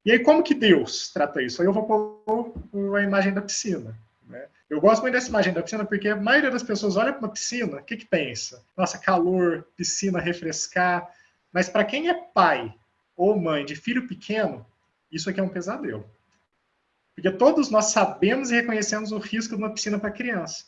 E aí, como que Deus trata isso? Aí eu vou pôr a imagem da piscina, né? Eu gosto muito dessa imagem da piscina porque a maioria das pessoas olha para uma piscina, o que pensa? Nossa, calor, piscina, refrescar. Mas para quem é pai ou mãe de filho pequeno, isso aqui é um pesadelo. Porque todos nós sabemos e reconhecemos o risco de uma piscina para criança.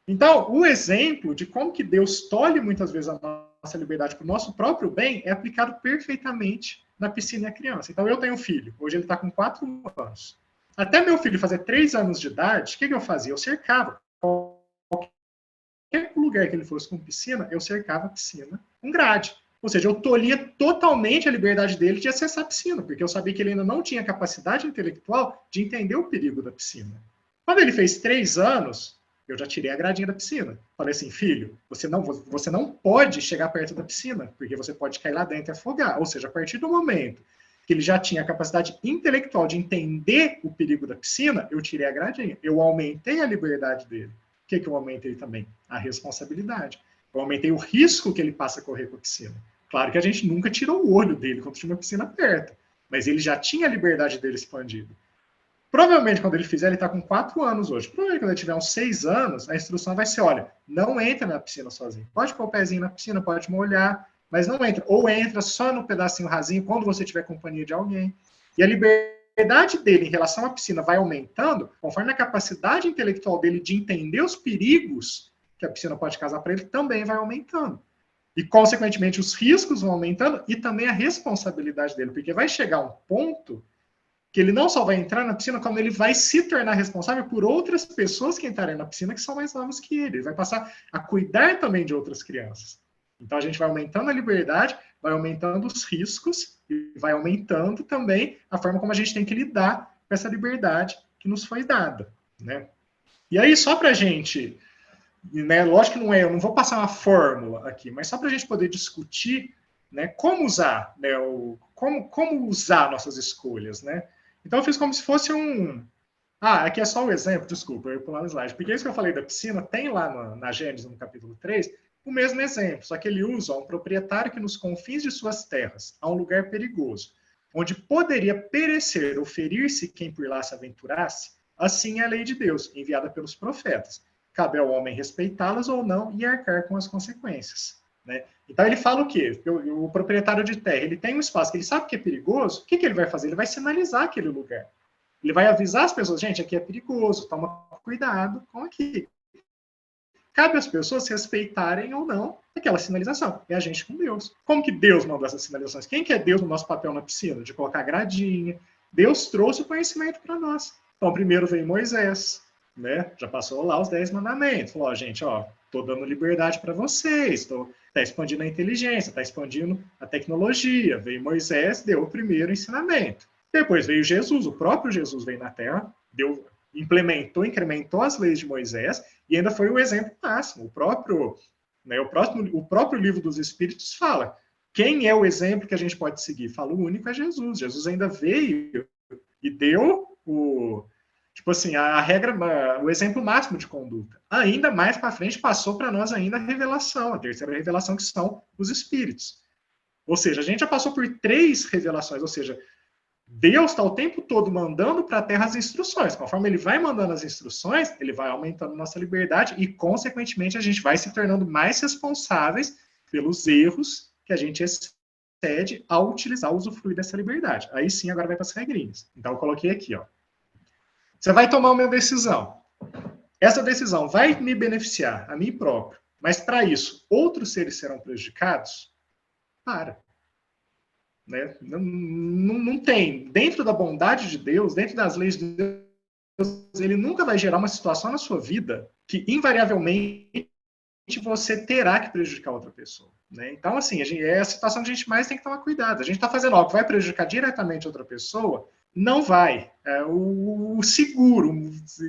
Então, o exemplo de como que Deus tolhe muitas vezes a nossa liberdade para o nosso próprio bem é aplicado perfeitamente na piscina e na criança. Então, eu tenho um filho, hoje ele está com 4 anos. Até meu filho fazer 3 anos de idade, o que eu fazia? Eu cercava. Qualquer lugar que ele fosse com piscina, eu cercava a piscina com grade. Ou seja, eu tolhia totalmente a liberdade dele de acessar a piscina, porque eu sabia que ele ainda não tinha capacidade intelectual de entender o perigo da piscina. Quando ele fez 3 anos, eu já tirei a gradinha da piscina. Falei assim, filho, você não pode chegar perto da piscina, porque você pode cair lá dentro e afogar. Ou seja, a partir do momento que ele já tinha a capacidade intelectual de entender o perigo da piscina, eu tirei a gradinha. Eu aumentei a liberdade dele. O que eu aumentei também? A responsabilidade. Eu aumentei o risco que ele passa a correr com a piscina. Claro que a gente nunca tirou o olho dele quando tinha uma piscina perto, mas ele já tinha a liberdade dele expandida. Provavelmente, quando ele fizer, ele está com 4 anos hoje. Provavelmente, quando ele tiver uns 6 anos, a instrução vai ser, olha, não entra na piscina sozinho. Pode pôr o pezinho na piscina, pode molhar, mas não entra. Ou entra só no pedacinho rasinho, quando você tiver companhia de alguém. E a liberdade dele em relação à piscina vai aumentando, conforme a capacidade intelectual dele de entender os perigos que a piscina pode causar para ele, também vai aumentando. E, consequentemente, os riscos vão aumentando e também a responsabilidade dele, porque vai chegar um ponto que ele não só vai entrar na piscina, como ele vai se tornar responsável por outras pessoas que entrarem na piscina que são mais novas que ele. Ele vai passar a cuidar também de outras crianças. Então, a gente vai aumentando a liberdade, vai aumentando os riscos e vai aumentando também a forma como a gente tem que lidar com essa liberdade que nos foi dada, né? E aí, só para a gente, né, lógico que eu não vou passar uma fórmula aqui, mas só para a gente poder discutir, né, como usar, né, como usar nossas escolhas, né? Então, eu fiz como se fosse aqui é só o exemplo, desculpa, eu ia pular no slide, porque isso que eu falei da piscina, tem lá na Gênesis, no capítulo 3, o mesmo exemplo, só que ele usa um proprietário que nos confins de suas terras, a um lugar perigoso, onde poderia perecer ou ferir-se quem por lá se aventurasse, assim é a lei de Deus, enviada pelos profetas. Cabe ao homem respeitá-las ou não e arcar com as consequências. Né? Então ele fala o quê? O proprietário de terra, ele tem um espaço que ele sabe que é perigoso, o que ele vai fazer? Ele vai sinalizar aquele lugar. Ele vai avisar as pessoas, gente, aqui é perigoso, toma cuidado com aqui. Cabe às pessoas respeitarem ou não aquela sinalização. É a gente com Deus. Como que Deus mandou essas sinalizações? Quem que é Deus no nosso papel na piscina? De colocar gradinha. Deus trouxe o conhecimento para nós. Então, primeiro veio Moisés, né? Já passou lá os 10 mandamentos. Falou, gente, estou dando liberdade para vocês, está expandindo a inteligência, está expandindo a tecnologia. Veio Moisés, deu o primeiro ensinamento. Depois veio Jesus, o próprio Jesus veio na Terra, implementou, incrementou as leis de Moisés e ainda foi o exemplo máximo. O próprio livro dos Espíritos fala quem é o exemplo que a gente pode seguir. Fala, o único é Jesus. Jesus ainda veio e deu a regra, o exemplo máximo de conduta. Ainda mais para frente passou para nós ainda a revelação, a terceira revelação, que são os Espíritos. Ou seja, a gente já passou por 3 revelações, ou seja, Deus está o tempo todo mandando para a Terra as instruções. Conforme ele vai mandando as instruções, ele vai aumentando nossa liberdade e, consequentemente, a gente vai se tornando mais responsáveis pelos erros que a gente excede ao utilizar, usufruir dessa liberdade. Aí sim, agora vai para as regrinhas. Então, eu coloquei aqui, Você vai tomar uma decisão. Essa decisão vai me beneficiar, a mim próprio. Mas, para isso, outros seres serão prejudicados? Né? Não tem. Dentro da bondade de Deus, dentro das leis de Deus, ele nunca vai gerar uma situação na sua vida que, invariavelmente, você terá que prejudicar outra pessoa. Né? Então, assim, é a situação que a gente mais tem que tomar cuidado. A gente está fazendo algo que vai prejudicar diretamente outra pessoa, não vai. O seguro,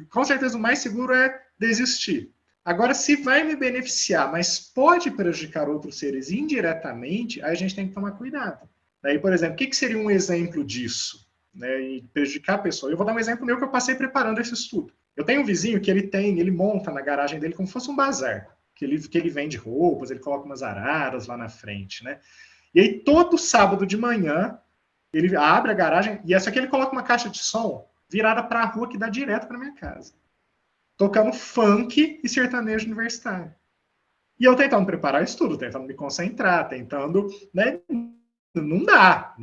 com certeza o mais seguro é desistir. Agora, se vai me beneficiar, mas pode prejudicar outros seres indiretamente, aí a gente tem que tomar cuidado. Daí, por exemplo, o que seria um exemplo disso? Né, e prejudicar a pessoa. Eu vou dar um exemplo meu que eu passei preparando esse estudo. Eu tenho um vizinho que ele monta na garagem dele como se fosse um bazar, que ele vende roupas, ele coloca umas araras lá na frente, né? E aí, todo sábado de manhã, ele abre a garagem, e essa aqui ele coloca uma caixa de som virada para a rua que dá direto para minha casa, tocando funk e sertanejo universitário. E eu tentando preparar o estudo, tentando me concentrar, tentando, né? Não dá,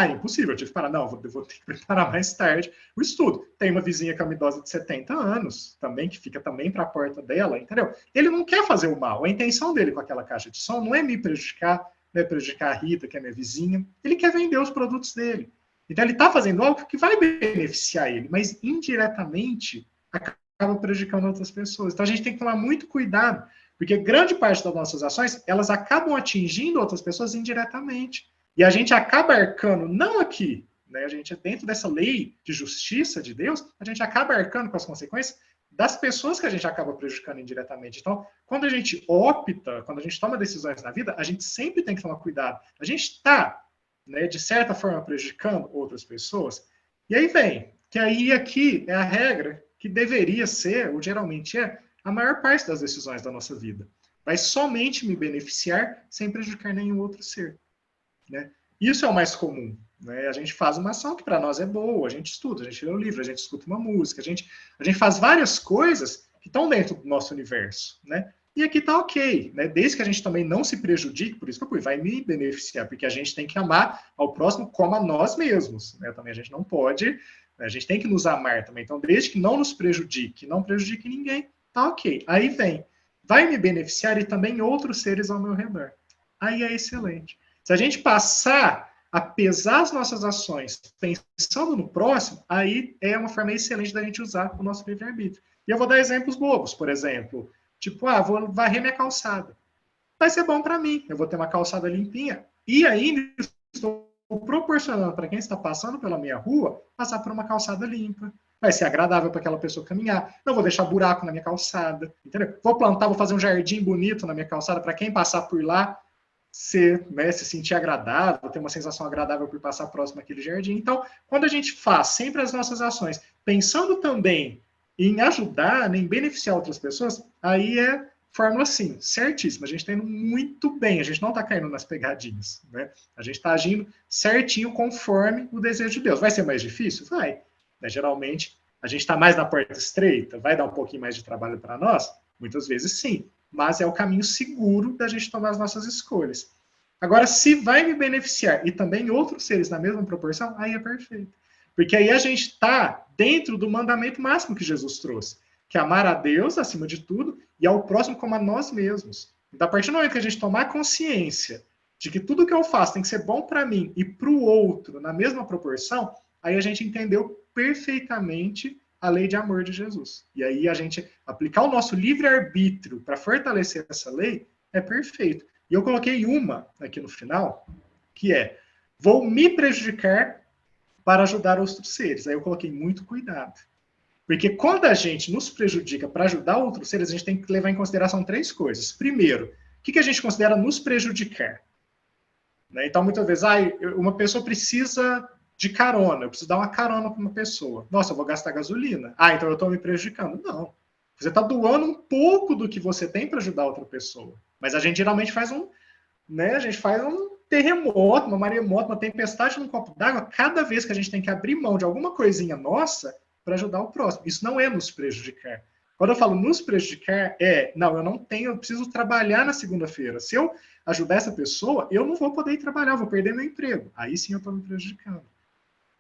é impossível. Eu tive que parar, vou ter que preparar mais tarde o estudo. Tem uma vizinha que é uma idosa de 70 anos, também, que fica também para a porta dela, entendeu? Ele não quer fazer o mal. A intenção dele com aquela caixa de som não é me prejudicar, não é prejudicar a Rita, que é minha vizinha. Ele quer vender os produtos dele. Então, ele está fazendo algo que vai beneficiar ele, mas indiretamente acaba prejudicando outras pessoas. Então, a gente tem que tomar muito cuidado, porque grande parte das nossas ações, elas acabam atingindo outras pessoas indiretamente. E a gente acaba arcando, não aqui, né? A gente, dentro dessa lei de justiça de Deus, a gente acaba arcando com as consequências das pessoas que a gente acaba prejudicando indiretamente. Então, quando a gente opta, quando a gente toma decisões na vida, a gente sempre tem que tomar cuidado. A gente está, né, de certa forma, prejudicando outras pessoas. E aí vem, que aí aqui é a regra que deveria ser, ou geralmente é, a maior parte das decisões da nossa vida. Vai somente me beneficiar sem prejudicar nenhum outro ser. Né? Isso é o mais comum. Né? A gente faz uma ação que para nós é boa, a gente estuda, a gente lê um livro, a gente escuta uma música, a gente faz várias coisas que estão dentro do nosso universo. Né? E aqui está ok, né? Desde que a gente também não se prejudique, por isso que eu fui, vai me beneficiar, porque a gente tem que amar ao próximo como a nós mesmos. Né? Também a gente não pode, né? A gente tem que nos amar também. Então, desde que não nos prejudique, não prejudique ninguém, tá ok. Aí vem, vai me beneficiar e também outros seres ao meu redor. Aí é excelente. Se a gente passar a pesar as nossas ações pensando no próximo, aí é uma forma excelente da gente usar o nosso livre-arbítrio. E eu vou dar exemplos bobos, por exemplo, tipo, vou varrer minha calçada. Vai ser bom para mim, eu vou ter uma calçada limpinha, e ainda estou proporcionando para quem está passando pela minha rua, passar por uma calçada limpa. Vai ser agradável para aquela pessoa caminhar, não vou deixar buraco na minha calçada, entendeu? Vou fazer um jardim bonito na minha calçada para quem passar por lá, se sentir agradável, ter uma sensação agradável por passar próximo àquele jardim. Então, quando a gente faz sempre as nossas ações, pensando também em ajudar, em beneficiar outras pessoas, aí é fórmula sim, certíssima. A gente está indo muito bem, a gente não está caindo nas pegadinhas, né? A gente está agindo certinho conforme o desejo de Deus. Vai ser mais difícil? Vai. Né? Geralmente, a gente está mais na porta estreita, vai dar um pouquinho mais de trabalho para nós? Muitas vezes sim, mas é o caminho seguro da gente tomar as nossas escolhas. Agora, se vai me beneficiar e também outros seres na mesma proporção, aí é perfeito. Porque aí a gente está dentro do mandamento máximo que Jesus trouxe, que é amar a Deus acima de tudo e ao próximo como a nós mesmos. Então, a partir do momento que a gente tomar consciência de que tudo que eu faço tem que ser bom para mim e para o outro na mesma proporção, aí a gente entendeu perfeitamente a lei de amor de Jesus. E aí a gente aplicar o nosso livre-arbítrio para fortalecer essa lei é perfeito. E eu coloquei uma aqui no final, que é: vou me prejudicar para ajudar outros seres. Aí eu coloquei muito cuidado. Porque quando a gente nos prejudica para ajudar outros seres, a gente tem que levar em consideração 3 coisas. Primeiro, o que a gente considera nos prejudicar? Né? Então, muitas vezes, uma pessoa precisa de carona, eu preciso dar uma carona para uma pessoa. Nossa, eu vou gastar gasolina. Então eu estou me prejudicando. Não. Você está doando um pouco do que você tem para ajudar outra pessoa. Mas a gente geralmente faz um terremoto, uma maremoto, uma tempestade num copo d'água cada vez que a gente tem que abrir mão de alguma coisinha nossa para ajudar o próximo. Isso não é nos prejudicar. Quando eu falo nos prejudicar, eu não tenho, eu preciso trabalhar na segunda-feira. Se eu ajudar essa pessoa, eu não vou poder ir trabalhar, eu vou perder meu emprego. Aí sim eu estou me prejudicando.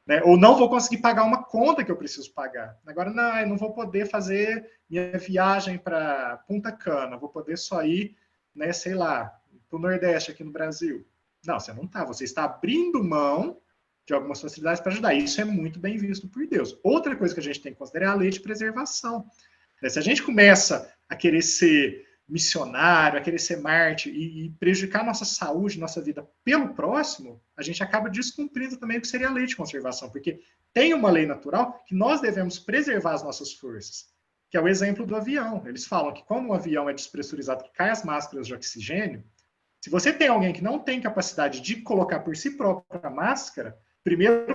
Né? Ou não vou conseguir pagar uma conta que eu preciso pagar. Agora, eu não vou poder fazer minha viagem para Punta Cana, vou poder só ir, né, sei lá, para o Nordeste aqui no Brasil. Não, você não está. Você está abrindo mão de algumas facilidades para ajudar. Isso é muito bem visto por Deus. Outra coisa que a gente tem que considerar é a lei de preservação. Se a gente começa a querer ser missionário, a querer ser mártir e prejudicar nossa saúde, nossa vida pelo próximo, a gente acaba descumprindo também o que seria a lei de conservação, porque tem uma lei natural que nós devemos preservar as nossas forças, que é o exemplo do avião. Eles falam que quando um avião é despressurizado, que cai as máscaras de oxigênio, se você tem alguém que não tem capacidade de colocar por si própria a máscara, primeiro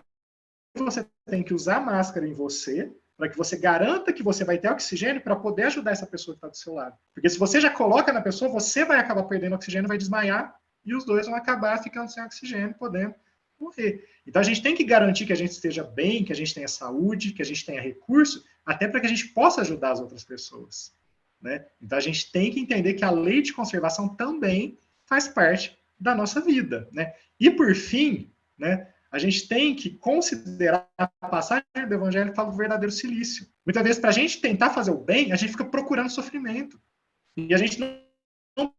você tem que usar a máscara em você, para que você garanta que você vai ter oxigênio para poder ajudar essa pessoa que está do seu lado. Porque se você já coloca na pessoa, você vai acabar perdendo oxigênio, vai desmaiar, e os dois vão acabar ficando sem oxigênio, podendo morrer. Então a gente tem que garantir que a gente esteja bem, que a gente tenha saúde, que a gente tenha recurso, até para que a gente possa ajudar as outras pessoas. Né? Então a gente tem que entender que a lei de conservação também faz parte da nossa vida. Né? E por fim, né, a gente tem que considerar a passagem do Evangelho que fala do verdadeiro silício. Muitas vezes, para a gente tentar fazer o bem, a gente fica procurando sofrimento. E a gente não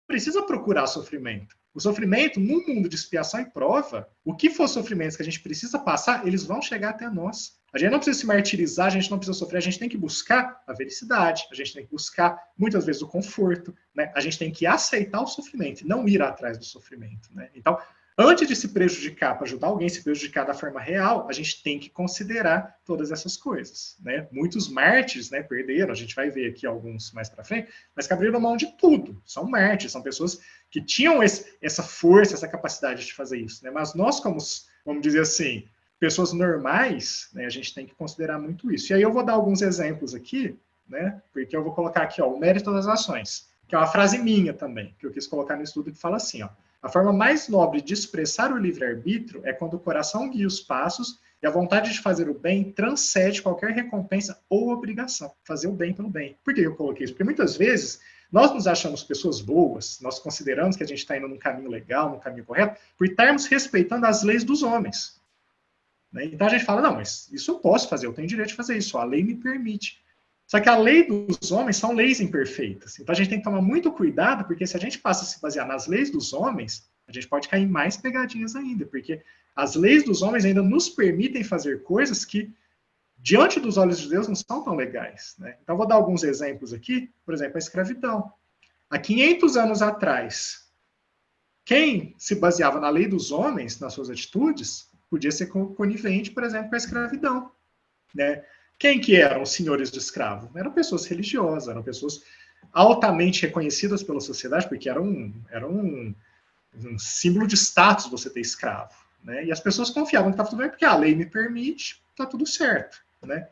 precisa procurar sofrimento. O sofrimento, num mundo de expiação e prova, o que for sofrimentos que a gente precisa passar, eles vão chegar até nós. A gente não precisa se martirizar, a gente não precisa sofrer, a gente tem que buscar a felicidade, a gente tem que buscar, muitas vezes, o conforto, né? A gente tem que aceitar o sofrimento e não ir atrás do sofrimento, né? Então, antes de se prejudicar para ajudar alguém a se prejudicar da forma real, a gente tem que considerar todas essas coisas, né? Muitos mártires, né, perderam, a gente vai ver aqui alguns mais para frente, mas que abriram mão de tudo. São mártires, são pessoas que tinham essa força, essa capacidade de fazer isso, né? Mas nós, como, vamos dizer assim, pessoas normais, né, a gente tem que considerar muito isso. E aí eu vou dar alguns exemplos aqui, né, porque eu vou colocar aqui, o mérito das ações, que é uma frase minha também, que eu quis colocar no estudo, que fala assim, a forma mais nobre de expressar o livre-arbítrio é quando o coração guia os passos e a vontade de fazer o bem transcende qualquer recompensa ou obrigação. Fazer o bem pelo bem. Por que eu coloquei isso? Porque muitas vezes nós nos achamos pessoas boas, nós consideramos que a gente está indo num caminho legal, num caminho correto, por estarmos respeitando as leis dos homens. Né? Então a gente fala, não, mas isso eu posso fazer, eu tenho direito de fazer isso, a lei me permite. Só que a lei dos homens são leis imperfeitas. Então a gente tem que tomar muito cuidado, porque se a gente passa a se basear nas leis dos homens, a gente pode cair em mais pegadinhas ainda, porque as leis dos homens ainda nos permitem fazer coisas que, diante dos olhos de Deus, não são tão legais. Né? Então vou dar alguns exemplos aqui, por exemplo, a escravidão. Há 500 anos atrás, quem se baseava na lei dos homens, nas suas atitudes, podia ser conivente, por exemplo, com a escravidão. Né? Quem que eram os senhores de escravo? Eram pessoas religiosas, eram pessoas altamente reconhecidas pela sociedade, porque era um símbolo de status você ter escravo. Né? E as pessoas confiavam que estava tudo bem, porque a lei me permite, está tudo certo. Né?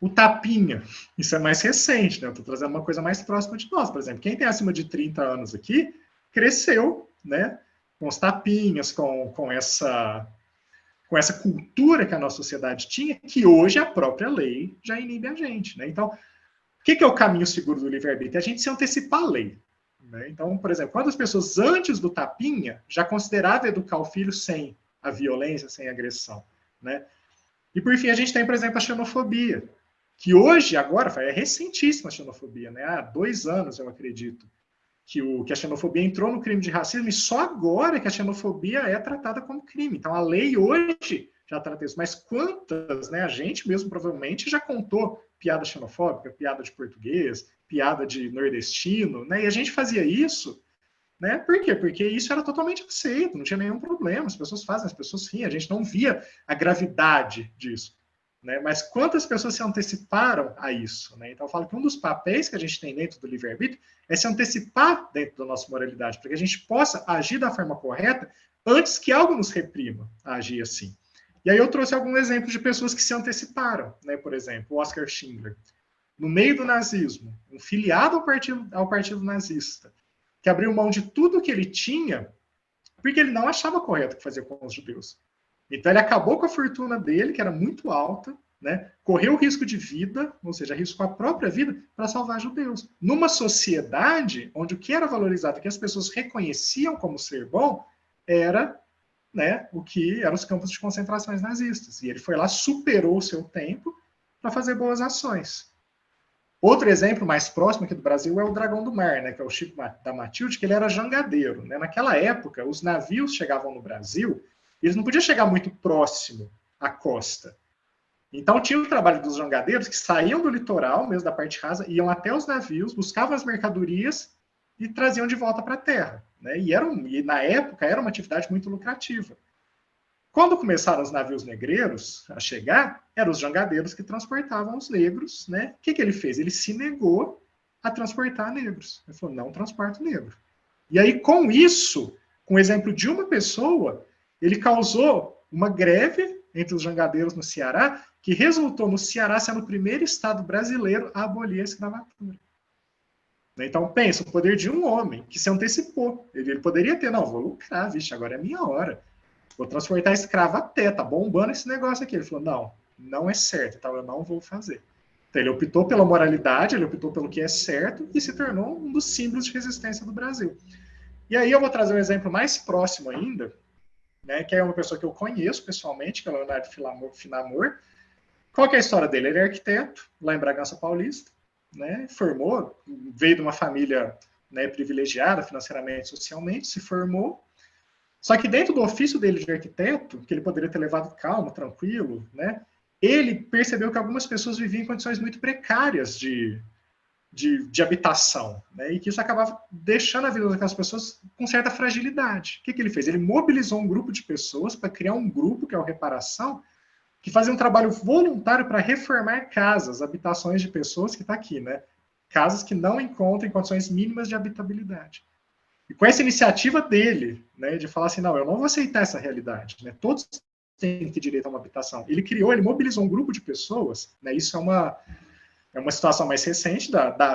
O tapinha, isso é mais recente, né? Eu estou trazendo uma coisa mais próxima de nós. Por exemplo, quem tem acima de 30 anos aqui, cresceu, né? Com os tapinhas, com essa cultura que a nossa sociedade tinha, que hoje a própria lei já inibe a gente, né? Então, o que é o caminho seguro do livre-arbítrio? É a gente se antecipar à lei. Né? Então, por exemplo, quando as pessoas antes do tapinha já consideravam educar o filho sem a violência, sem a agressão, né? E por fim, a gente tem, por exemplo, a xenofobia, que hoje, agora, é recentíssima a xenofobia, né? Há 2 anos, eu acredito, que a xenofobia entrou no crime de racismo, e só agora que a xenofobia é tratada como crime. Então, a lei hoje já trata isso. Mas quantas, né? A gente mesmo provavelmente já contou piada xenofóbica, piada de português, piada de nordestino, né? E a gente fazia isso, né? Por quê? Porque isso era totalmente aceito, não tinha nenhum problema, as pessoas fazem, as pessoas riam, a gente não via a gravidade disso. Né? Mas quantas pessoas se anteciparam a isso? Né? Então, eu falo que um dos papéis que a gente tem dentro do livre-arbítrio é se antecipar dentro da nossa moralidade, para que a gente possa agir da forma correta antes que algo nos reprima a agir assim. E aí eu trouxe alguns exemplos de pessoas que se anteciparam. Né? Por exemplo, o Oskar Schindler, no meio do nazismo, um filiado ao partido nazista, que abriu mão de tudo que ele tinha, porque ele não achava correto o que fazia com os judeus. Então ele acabou com a fortuna dele, que era muito alta, né? Correu risco de vida, ou seja, arriscou a própria vida para salvar judeus. Numa sociedade onde o que era valorizado, que as pessoas reconheciam como ser bom, era, né, o que eram os campos de concentrações nazistas. E ele foi lá, superou o seu tempo para fazer boas ações. Outro exemplo mais próximo aqui do Brasil é o Dragão do Mar, né, que é o Chico da Matilde, que ele era jangadeiro. Né? Naquela época, os navios chegavam no Brasil, eles não podiam chegar muito próximo à costa. Então tinha o trabalho dos jangadeiros que saíam do litoral, mesmo da parte rasa, iam até os navios, buscavam as mercadorias e traziam de volta para a terra. Né? E na época era uma atividade muito lucrativa. Quando começaram os navios negreiros a chegar, eram os jangadeiros que transportavam os negros. Né? O que ele fez? Ele se negou a transportar negros. Ele falou, não transporto negro. E aí, com isso, com o exemplo de uma pessoa, ele causou uma greve entre os jangadeiros no Ceará, que resultou no Ceará sendo o primeiro estado brasileiro a abolir a escravatura. Então, pensa, o poder de um homem que se antecipou. Ele poderia ter, não, vou lucrar, vixe, agora é minha hora. Vou transportar escravo até, tá bombando esse negócio aqui. Ele falou, não, não é certo, então eu não vou fazer. Então, ele optou pela moralidade, ele optou pelo que é certo e se tornou um dos símbolos de resistência do Brasil. E aí eu vou trazer um exemplo mais próximo ainda, né, que é uma pessoa que eu conheço pessoalmente, que é o Leonardo Finamor. Qual que é a história dele? Ele é arquiteto, lá em Bragança Paulista, né, formou, veio de uma família, né, privilegiada financeiramente e socialmente, se formou. Só que dentro do ofício dele de arquiteto, que ele poderia ter levado calmo, tranquilo, né, ele percebeu que algumas pessoas viviam em condições muito precárias de habitação, né, e que isso acabava deixando a vida daquelas pessoas com certa fragilidade. O que ele fez? Ele mobilizou um grupo de pessoas para criar um grupo, que é o Reparação, que fazia um trabalho voluntário para reformar casas, habitações de pessoas, que está aqui, né, casas que não encontram condições mínimas de habitabilidade. E com essa iniciativa dele, né, de falar assim, não, eu não vou aceitar essa realidade, né, todos têm que ter direito a uma habitação. Ele mobilizou um grupo de pessoas, né, isso é uma situação mais recente,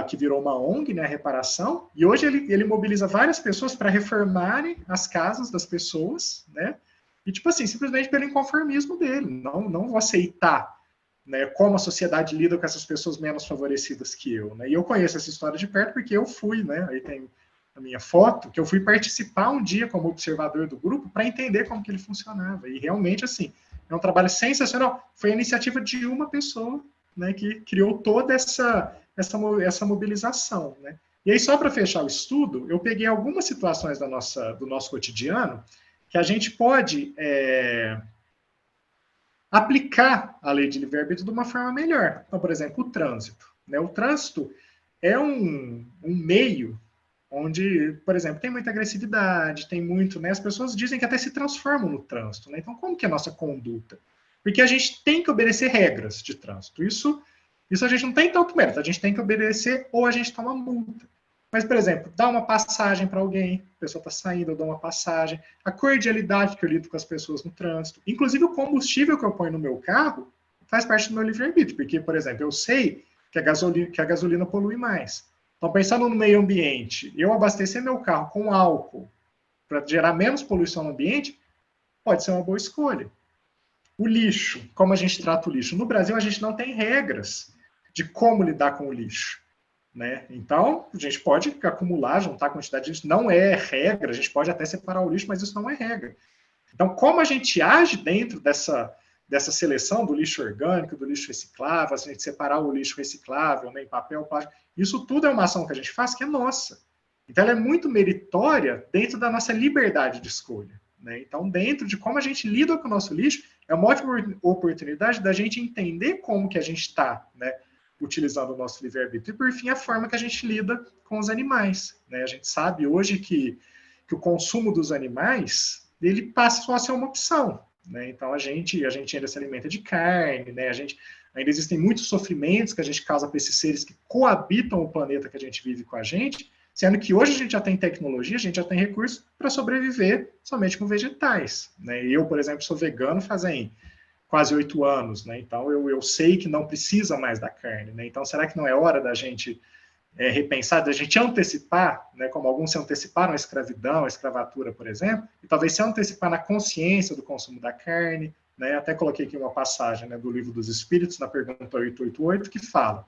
que virou uma ONG, né, a Reparação, e hoje ele mobiliza várias pessoas para reformarem as casas das pessoas, né, e tipo assim, simplesmente pelo inconformismo dele, não vou aceitar, né, como a sociedade lida com essas pessoas menos favorecidas que eu, né, e eu conheço essa história de perto porque eu fui, né, aí tem a minha foto, que eu fui participar um dia como observador do grupo para entender como que ele funcionava, e realmente, assim, é um trabalho sensacional, foi a iniciativa de uma pessoa, né, que criou toda essa mobilização. Né? E aí, só para fechar o estudo, eu peguei algumas situações do nosso cotidiano que a gente pode aplicar a lei de livre-arbítrio de uma forma melhor. Então, por exemplo, o trânsito. Né? O trânsito é um meio onde, por exemplo, tem muita agressividade, tem muito, né? As pessoas dizem que até se transformam no trânsito, né? Então, como que é a nossa conduta? Porque a gente tem que obedecer regras de trânsito. Isso a gente não tem tanto mérito, a gente tem que obedecer ou a gente toma multa. Mas, por exemplo, dar uma passagem para alguém, a pessoa está saindo, eu dou uma passagem, a cordialidade que eu lido com as pessoas no trânsito, inclusive o combustível que eu ponho no meu carro, faz parte do meu livre-arbítrio, porque, por exemplo, eu sei que a gasolina polui mais. Então, pensando no meio ambiente, eu abastecer meu carro com álcool para gerar menos poluição no ambiente, pode ser uma boa escolha. O lixo, como a gente trata o lixo? No Brasil, a gente não tem regras de como lidar com o lixo. Né? Então, a gente pode acumular, juntar a quantidade de lixo. Não é regra, a gente pode até separar o lixo, mas isso não é regra. Então, como a gente age dentro dessa seleção do lixo orgânico, do lixo reciclável, a gente separar o lixo reciclável, né, em papel, plástico, isso tudo é uma ação que a gente faz que é nossa. Então, ela é muito meritória dentro da nossa liberdade de escolha. Né? Então, dentro de como a gente lida com o nosso lixo, é uma ótima oportunidade da gente entender como que a gente está, né, utilizando o nosso livre-arbítrio. E, por fim, a forma que a gente lida com os animais. Né? A gente sabe hoje que o consumo dos animais, ele passa só a ser uma opção. Né? Então, a gente ainda se alimenta de carne, né? Ainda existem muitos sofrimentos que a gente causa para esses seres que coabitam o planeta que a gente vive com a gente, sendo que hoje a gente já tem tecnologia, a gente já tem recursos para sobreviver somente com vegetais. Né? Eu, por exemplo, sou vegano fazem quase 8 anos, né? Então eu sei que não precisa mais da carne. Né? Então, será que não é hora da gente repensar, da gente antecipar, né, como alguns se anteciparam a escravidão, a escravatura, por exemplo, e talvez se antecipar na consciência do consumo da carne, né, até coloquei aqui uma passagem, né, do Livro dos Espíritos, na pergunta 888, que fala: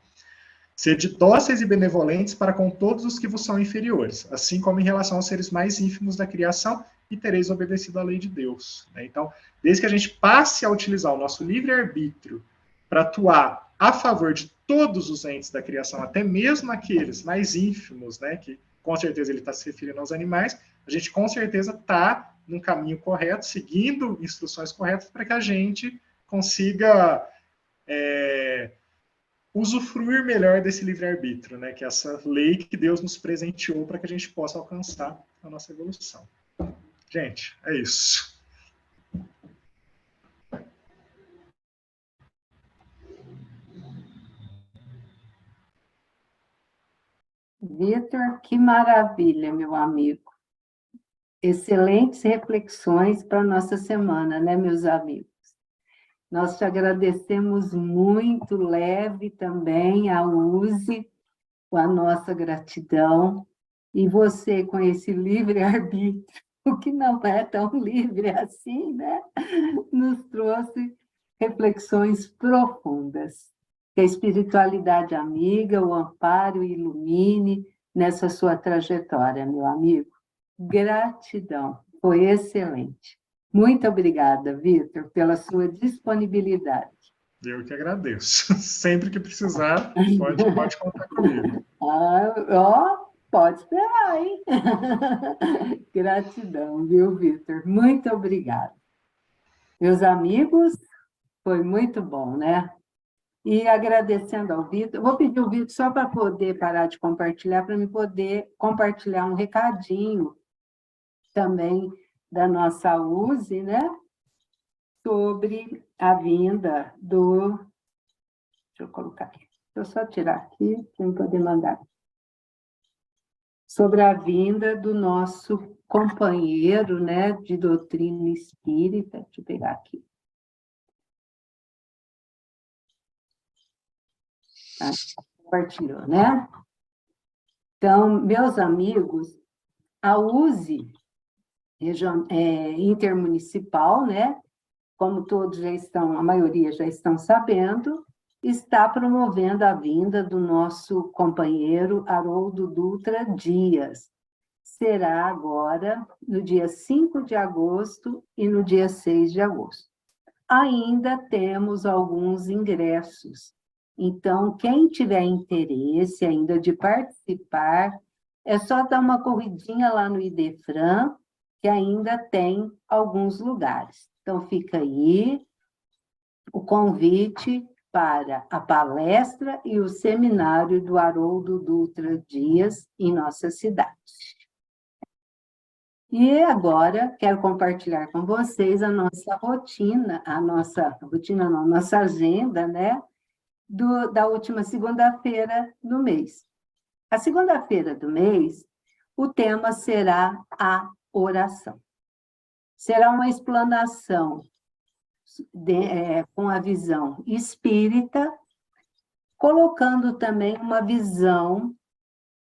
sede dóceis e benevolentes para com todos os que vos são inferiores, assim como em relação aos seres mais ínfimos da criação, e tereis obedecido à lei de Deus. Né? Então, desde que a gente passe a utilizar o nosso livre-arbítrio para atuar a favor de todos os entes da criação, até mesmo aqueles mais ínfimos, né, que com certeza ele está se referindo aos animais, a gente com certeza está num caminho correto, seguindo instruções corretas para que a gente consiga usufruir melhor desse livre-arbítrio, né, que é essa lei que Deus nos presenteou para que a gente possa alcançar a nossa evolução. Gente, é isso. Vitor, que maravilha, meu amigo. Excelentes reflexões para a nossa semana, né, meus amigos? Nós te agradecemos muito, leve também a use com a nossa gratidão. E você, com esse livre-arbítrio, o que não é tão livre assim, né? Nos trouxe reflexões profundas. Que a espiritualidade amiga o ampare, o ilumine nessa sua trajetória, meu amigo. Gratidão, foi excelente. Muito obrigada, Vitor, pela sua disponibilidade. Eu que agradeço. Sempre que precisar, pode contar comigo. Pode esperar, hein? Gratidão, viu, Vitor? Muito obrigada. Meus amigos, foi muito bom, né? E agradecendo ao Vitor, vou pedir o Vitor só para poder parar de compartilhar, para me poder compartilhar um recadinho também da nossa USE, né? Sobre a vinda do... Deixa eu colocar aqui. Deixa eu só tirar aqui, para eu poder mandar. Sobre a vinda do nosso companheiro, né, de doutrina espírita. Deixa eu pegar aqui. Compartilhou, né? Então, meus amigos, a USE intermunicipal, né, como todos já estão, a maioria já estão sabendo, está promovendo a vinda do nosso companheiro Haroldo Dutra Dias. Será agora no dia 5 de agosto e no dia 6 de agosto. Ainda temos alguns ingressos. Então, quem tiver interesse ainda de participar, é só dar uma corridinha lá no Idefran, que ainda tem alguns lugares. Então, fica aí o convite para a palestra e o seminário do Haroldo Dutra Dias em nossa cidade. E agora, quero compartilhar com vocês a nossa rotina, nossa agenda, né, da última segunda-feira do mês. A segunda-feira do mês, o tema será a oração. Será uma explanação com a visão espírita, colocando também uma visão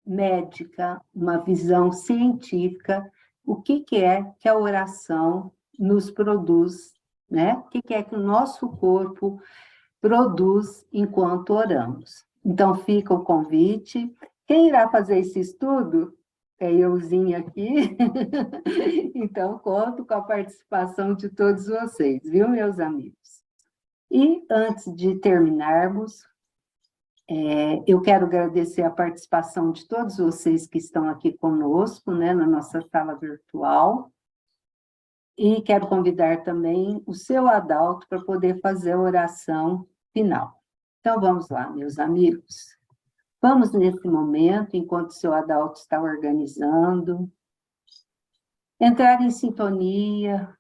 médica, uma visão científica, o que é que a oração nos produz, né? O que é que o nosso corpo produz enquanto oramos. Então, fica o convite. Quem irá fazer esse estudo é euzinha aqui. Então, conto com a participação de todos vocês, viu, meus amigos? E, antes de terminarmos, eu quero agradecer a participação de todos vocês que estão aqui conosco, né, na nossa sala virtual. E quero convidar também o seu Adalto para poder fazer a oração final. Então, vamos lá, meus amigos. Vamos, nesse momento, enquanto o seu Adalto está organizando, entrar em sintonia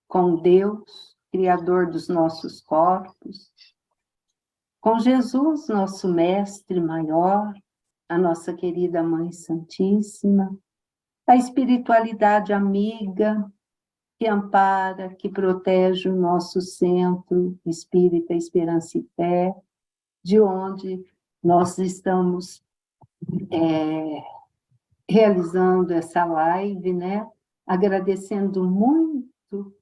com Deus, Criador dos nossos corpos, com Jesus, nosso Mestre maior, a nossa querida Mãe Santíssima, a espiritualidade amiga, que ampara, que protege o nosso centro espírita Esperança e Fé, de onde nós estamos realizando essa live, né? Agradecendo muito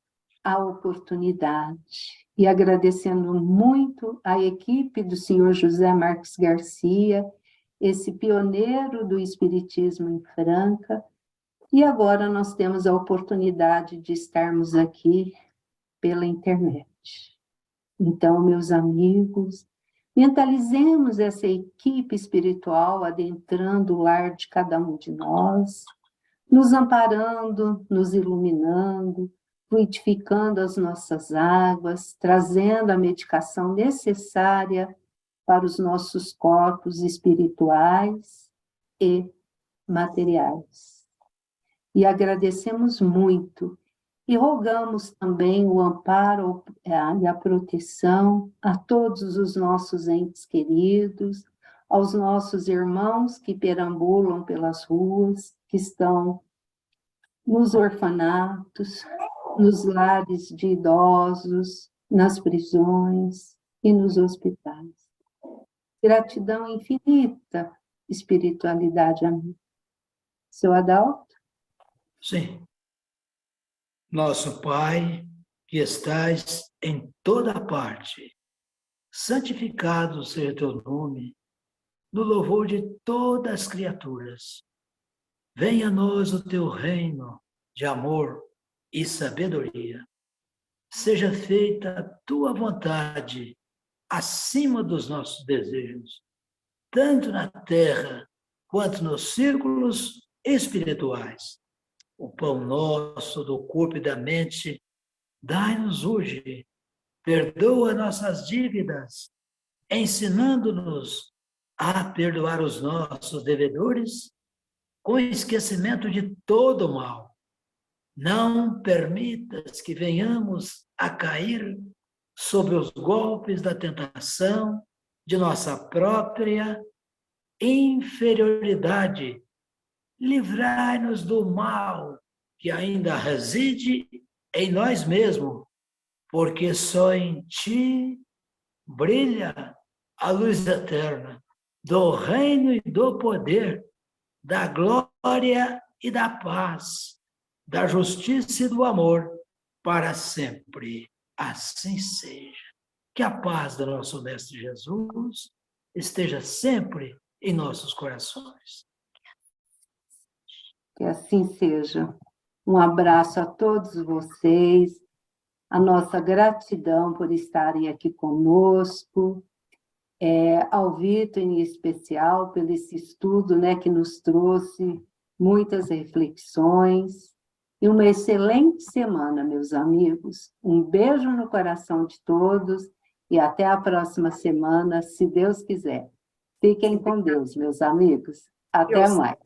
a oportunidade e agradecendo muito a equipe do senhor José Marques Garcia, esse pioneiro do Espiritismo em Franca. E agora nós temos a oportunidade de estarmos aqui pela internet. Então, meus amigos, mentalizemos essa equipe espiritual adentrando o lar de cada um de nós, nos amparando, nos iluminando, fluidificando as nossas águas, trazendo a medicação necessária para os nossos corpos espirituais e materiais. E agradecemos muito, e rogamos também o amparo e a proteção a todos os nossos entes queridos, aos nossos irmãos que perambulam pelas ruas, que estão nos orfanatos, nos lares de idosos, nas prisões e nos hospitais. Gratidão infinita, espiritualidade amiga. Seu Adalto? Sim. Nosso Pai, que estais em toda parte, santificado seja teu nome, no louvor de todas as criaturas. Venha a nós o teu reino de amor e sabedoria. Seja feita a tua vontade acima dos nossos desejos, tanto na terra quanto nos círculos espirituais. O pão nosso do corpo e da mente, dai-nos hoje. Perdoa nossas dívidas, ensinando-nos a perdoar os nossos devedores, com esquecimento de todo o mal. Não permitas que venhamos a cair sobre os golpes da tentação de nossa própria inferioridade. Livrai-nos do mal que ainda reside em nós mesmos, porque só em ti brilha a luz eterna do reino e do poder, da glória e da paz, da justiça e do amor, para sempre. Assim seja. Que a paz do nosso Mestre Jesus esteja sempre em nossos corações. Que assim seja. Um abraço a todos vocês, a nossa gratidão por estarem aqui conosco, ao Vitor em especial, pelo esse estudo, né, que nos trouxe muitas reflexões, e uma excelente semana, meus amigos. Um beijo no coração de todos, e até a próxima semana, se Deus quiser. Fiquem com Deus, meus amigos. Até mais.